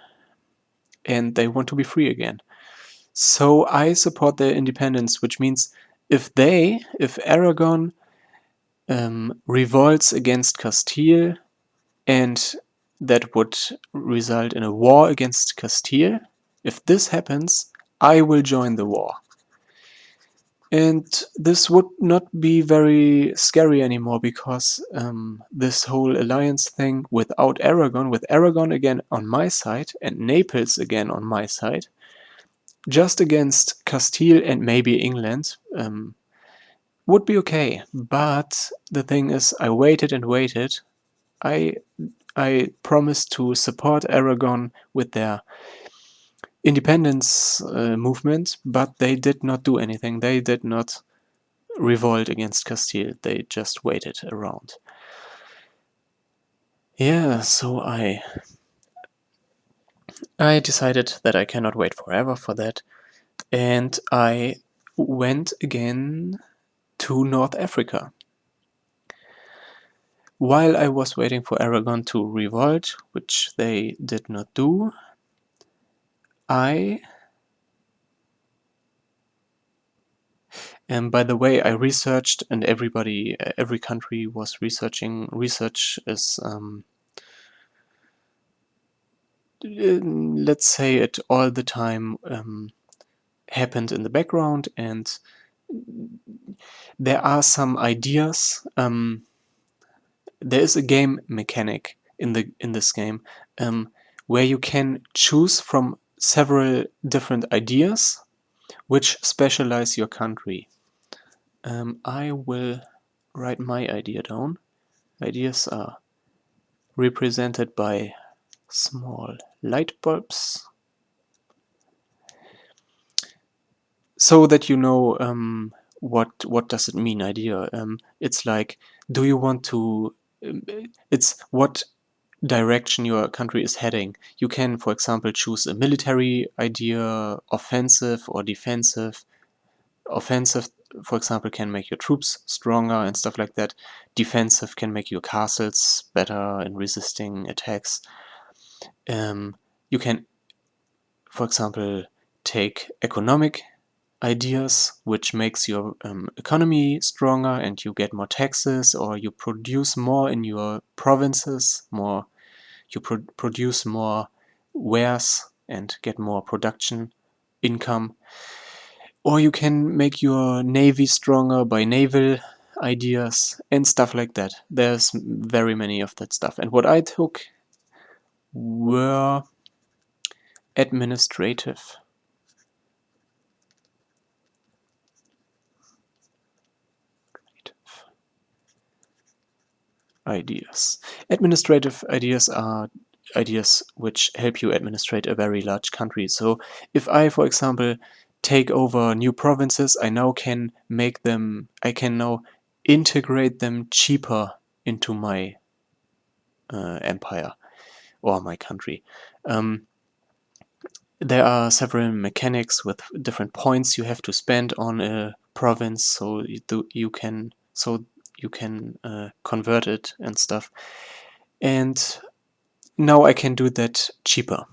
and they want to be free again. So I support their independence, which means if Aragon revolts against Castile, and that would result in a war against Castile, if this happens, I will join the war. And this would not be very scary anymore, because this whole alliance thing with Aragon again on my side and Naples again on my side, just against Castile and maybe England, would be okay. But the thing is, I waited and waited. I promised to support Aragon with their independence movement, but they did not do anything. They did not revolt against Castile. They just waited around. Yeah, so I decided that I cannot wait forever for that, and I went again to North Africa. While I was waiting for Aragon to revolt, which they did not do, and by the way, I researched, and every country was researching. Research is, let's say it all the time, happened in the background, and there are some ideas there is a game mechanic in this game, where you can choose from several different ideas which specialize your country. I will write my idea down. Ideas are represented by small light bulbs, so that you know what does it mean, idea. It's like, do you want to? It's what direction your country is heading. You can, for example, choose a military idea, offensive or defensive. Offensive, for example, can make your troops stronger and stuff like that. Defensive can make your castles better in resisting attacks. You can, for example, take economic ideas, which makes your economy stronger and you get more taxes, or you produce more in your provinces, you produce more wares and get more production income. Or you can make your navy stronger by naval ideas and stuff like that. There's very many of that stuff. And what I took were administrative ideas. Administrative ideas are ideas which help you administrate a very large country. So if I, for example, take over new provinces, I can now integrate them cheaper into my empire or my country. There are several mechanics with different points you have to spend on a province, so you can convert it and stuff. And now I can do that cheaper.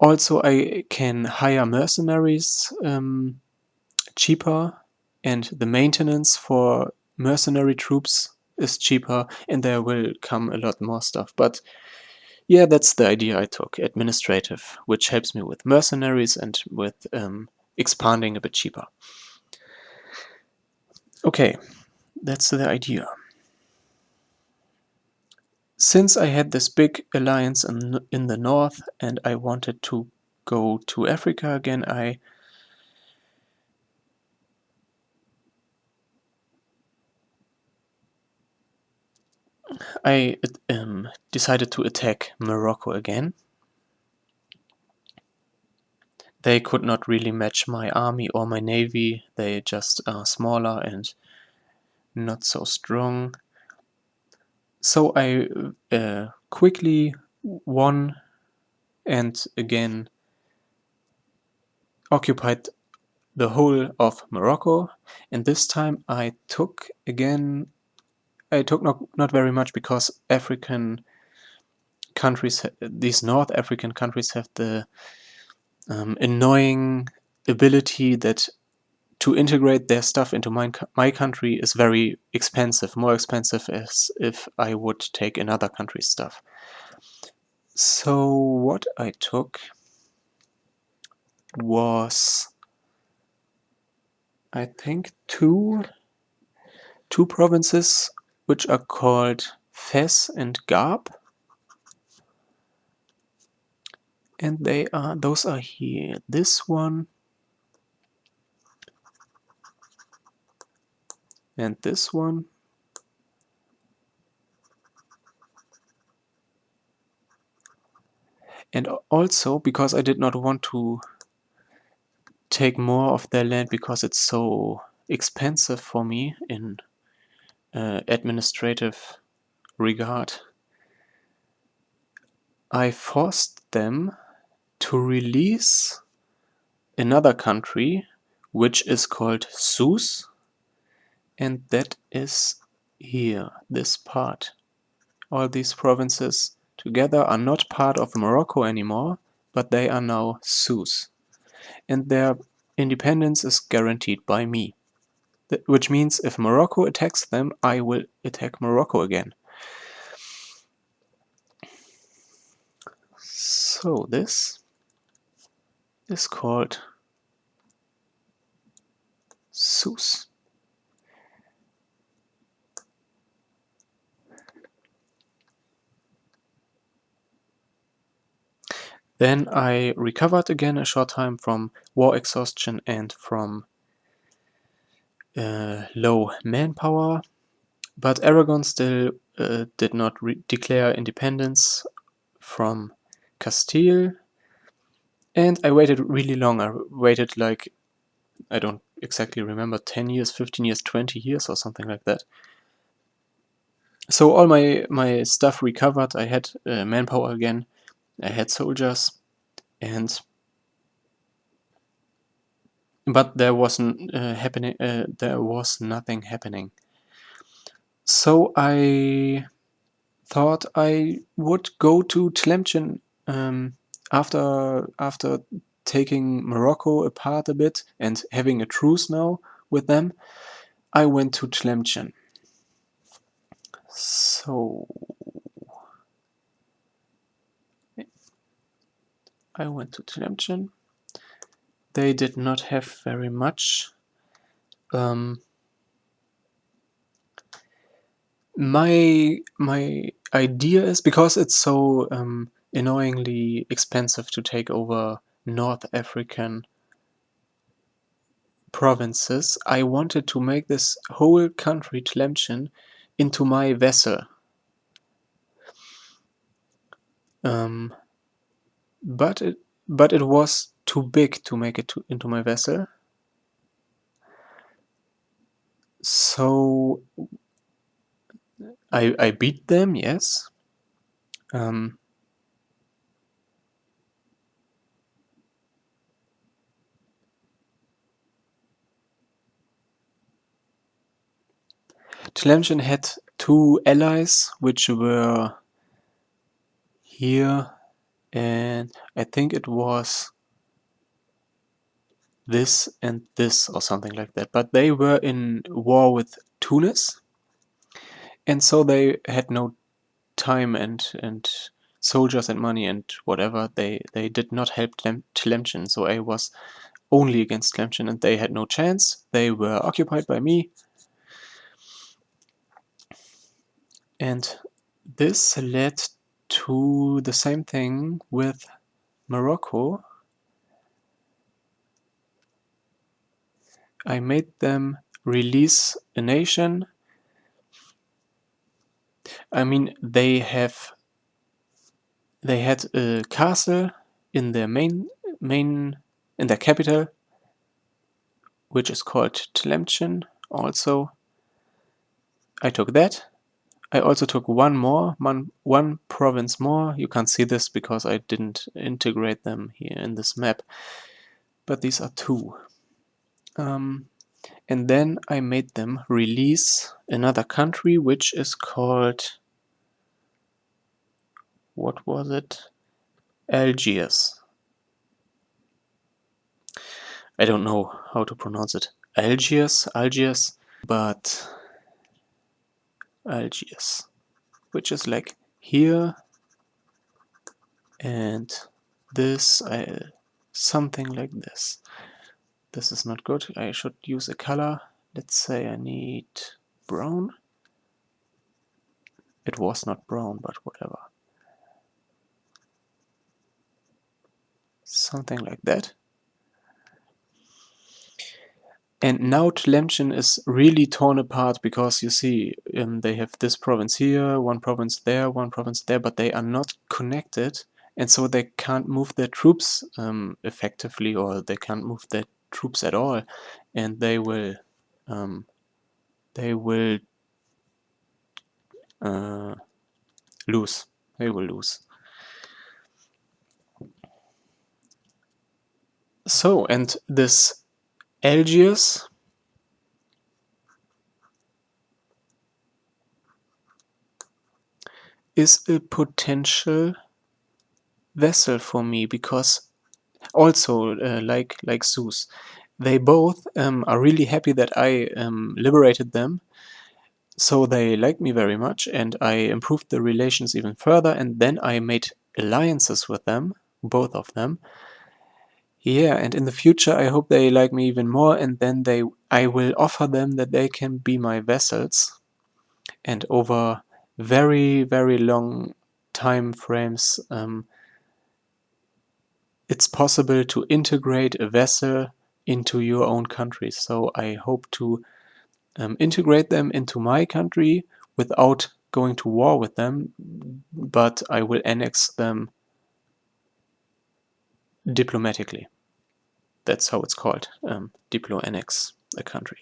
Also, I can hire mercenaries cheaper, and the maintenance for mercenary troops is cheaper, and there will come a lot more stuff. But yeah, that's the idea I took, administrative, which helps me with mercenaries and with expanding a bit cheaper. Okay, that's the idea. Since I had this big alliance in the north and I wanted to go to Africa again, I decided to attack Morocco again. They could not really match my army or my navy. They just are smaller and not so strong. So I quickly won and again occupied the whole of Morocco. And this time I took not very much, because African countries, these North African countries, have the annoying ability that to integrate their stuff into my country is very expensive, more expensive as if I would take another country's stuff. So what I took was, I think, two provinces which are called Fez and Gab, and those are here. This one and this one. And also, because I did not want to take more of their land because it's so expensive for me in administrative regard, I forced them to release another country which is called Sus, and that is here, this part. All these provinces together are not part of Morocco anymore, but they are now Sus, and their independence is guaranteed by me. Which means if Morocco attacks them, I will attack Morocco again. So this is called Sus. Then I recovered again a short time from war exhaustion and from low manpower, but Aragon still did not declare independence from Castile, and I waited really long. I waited like, I don't exactly remember, 10 years, 15 years, 20 years or something like that. So all my stuff recovered. I had manpower again, I had soldiers, and but there wasn't happening. There was nothing happening. So I thought I would go to Tlemcen after taking Morocco apart a bit and having a truce now with them. I went to Tlemcen. So I went to Tlemcen. They did not have very much. My idea is, because it's so annoyingly expensive to take over North African provinces, I wanted to make this whole country, Tlemcen, into my vessel. Um, but it was too big to make it into my vessel. So I beat them, yes. Tlemcen had two allies, which were here, and I think it was this and this or something like that. But they were in war with Tunis, and so they had no time and soldiers and money and whatever. They did not help Tlemcen, so I was only against Tlemcen, and they had no chance. They were occupied by me, and this led to the same thing with Morocco. I made them release a nation. I mean, they had a castle in their main in their capital, which is called Tlemcen. Also, I took that. I also took one province more. You can't see this because I didn't integrate them here in this map, but these are two. And then I made them release another country, which is called, what was it? Algiers. I don't know how to pronounce it. Algiers, but Algiers, which is like here and this, something like this. This is not good. I should use a color. Let's say I need brown. It was not brown, but whatever. Something like that. And now Tlemcen is really torn apart because you see, they have this province here, one province there, but they are not connected, and so they can't move their troops effectively, or they can't move their troops at all, and they will lose. They will lose. So, and this Algiers is a potential vessel for me, because also like Zeus, they both are really happy that I liberated them, so they like me very much, and I improved the relations even further, and then I made alliances with them, both of them. Yeah, and in the future I hope they like me even more, and then I will offer them that they can be my vassals, and over very, very long time frames, it's possible to integrate a vessel into your own country. So I hope to integrate them into my country without going to war with them, but I will annex them diplomatically. That's how it's called, diplo-annex a country.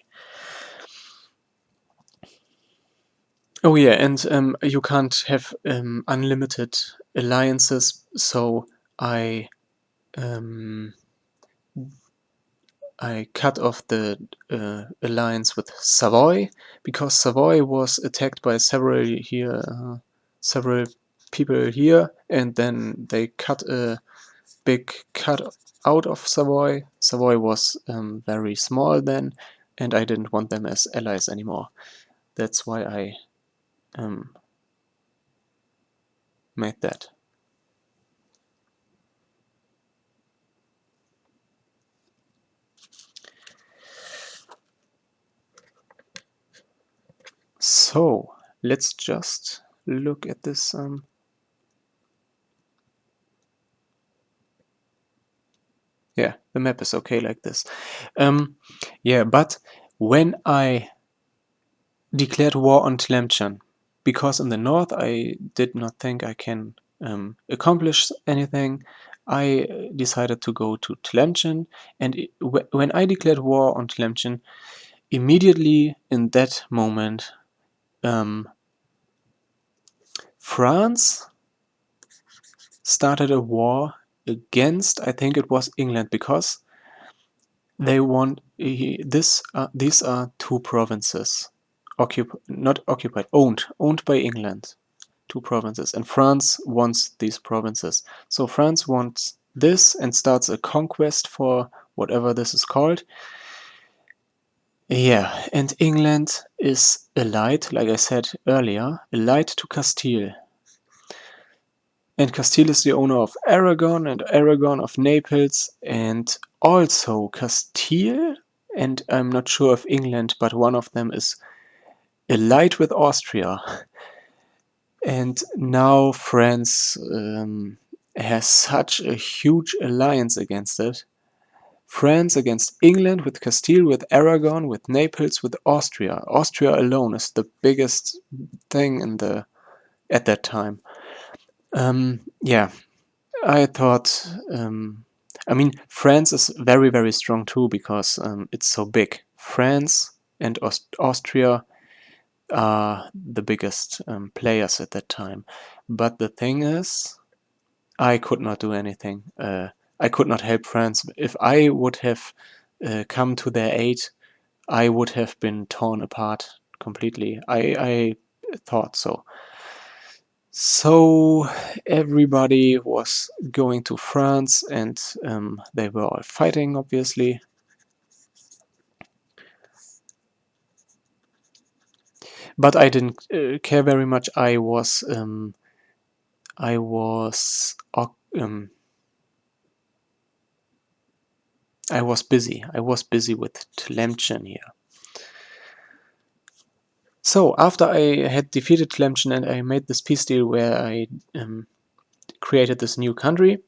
Oh yeah, and you can't have unlimited alliances, so I um, I cut off the alliance with Savoy, because Savoy was attacked by several people here, and then they cut a big cut out of Savoy. Savoy was very small then, and I didn't want them as allies anymore. That's why I made that. So let's just look at this. Yeah, the map is okay like this. Yeah, but when I declared war on Tlemcen, because in the north I did not think I can accomplish anything, I decided to go to Tlemcen, and when I declared war on Tlemcen, immediately in that moment, France started a war against, I think it was England, because they want this. These are two provinces, not occupied, owned by England. Two provinces, and France wants these provinces. So France wants this and starts a conquest for whatever this is called. Yeah, and England is allied, like I said earlier, allied to Castile. And Castile is the owner of Aragon and Aragon of Naples, and also Castile, and I'm not sure of England, but one of them is allied with Austria. And now France has such a huge alliance against it. France against England, with Castile, with Aragon, with Naples, with Austria. Austria alone is the biggest thing at that time. Yeah, I thought. I mean, France is very, very strong too, because it's so big. France and Austria are the biggest players at that time. But the thing is, I could not do anything. I could not help France. If I would have come to their aid, I would have been torn apart completely. I thought so. So everybody was going to France, and they were all fighting, obviously. But I didn't care very much. I was I was busy. I was busy with Tlemcen here. So after I had defeated Tlemcen and I made this peace deal where I created this new country,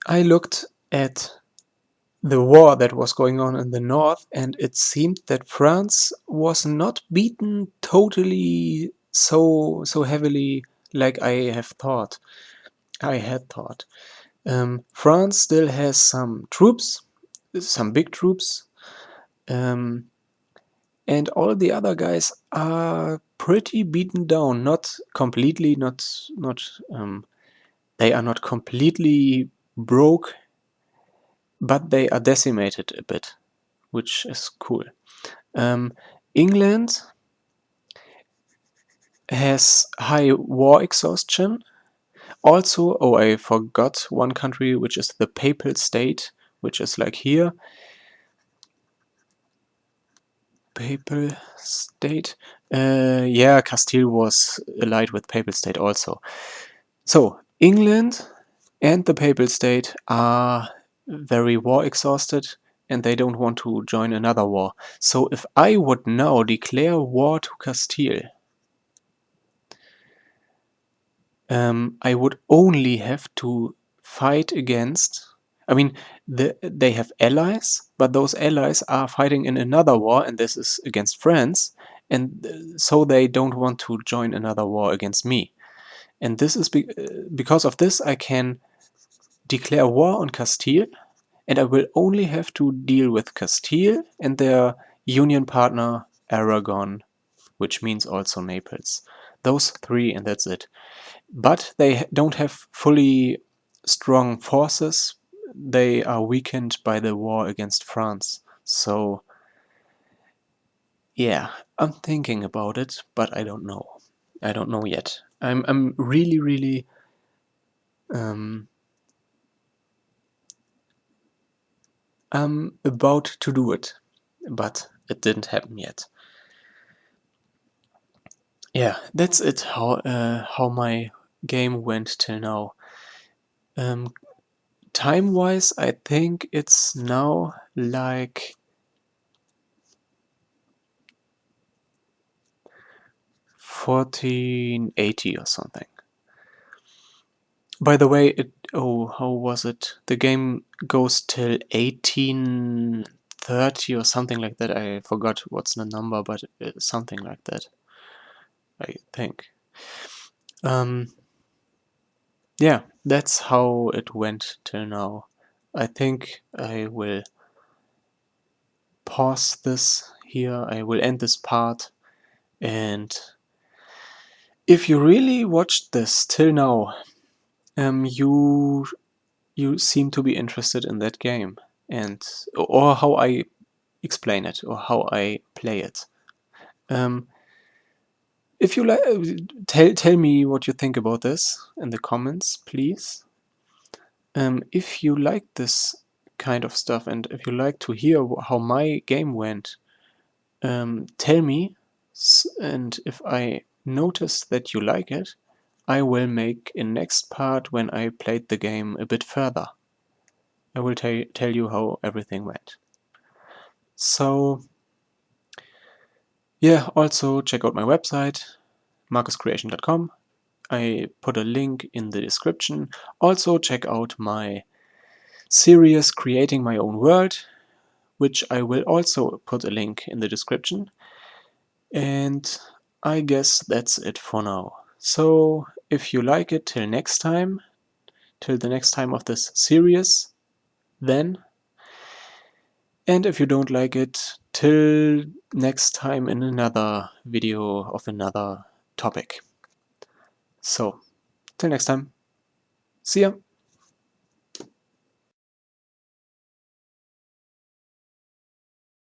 I looked at the war that was going on in the north, and it seemed that France was not beaten totally so heavily like I had thought. France still has some troops, some big troops, and all the other guys are pretty beaten down. Not completely, not they are not completely broke, but they are decimated a bit, which is cool. England has high war exhaustion. Also, oh, I forgot one country, which is the Papal State, which is like here. Papal State. Yeah, Castile was allied with Papal State also. So, England and the Papal State are very war exhausted, and they don't want to join another war. So if I would now declare war to Castile, I would only have to fight against. I mean, they have allies, but those allies are fighting in another war, and this is against France, and so they don't want to join another war against me. And this is because of this, I can declare war on Castile, and I will only have to deal with Castile and their union partner Aragon, which means also Naples. Those three, and that's it. But they don't have fully strong forces. They are weakened by the war against France. So, yeah, I'm thinking about it, but I don't know. I don't know yet. I'm really, really um, I'm about to do it, but it didn't happen yet. Yeah, that's it. How my game went till now. Um, Time-wise, I think it's now like 1480 or something. By the way, how was it? The game goes till 1830 or something like that. I forgot what's the number, but it's something like that, I think. Um, yeah, that's how it went till now. I think I will pause this here. I will end this part. And if you really watched this till now, you seem to be interested in that game, and or how I explain it or how I play it. Um, if you like, tell me what you think about this in the comments, please. If you like this kind of stuff, and if you like to hear how my game went, tell me, and if I notice that you like it, I will make a next part when I played the game a bit further. I will tell you how everything went. So, yeah, also check out my website, markuscreation.com. I put a link in the description. Also check out my series Creating My Own World, which I will also put a link in the description. And I guess that's it for now. So if you like it till next time, till the next time of this series, then. And if you don't like it, till next time in another video of another topic. So, till next time. See ya!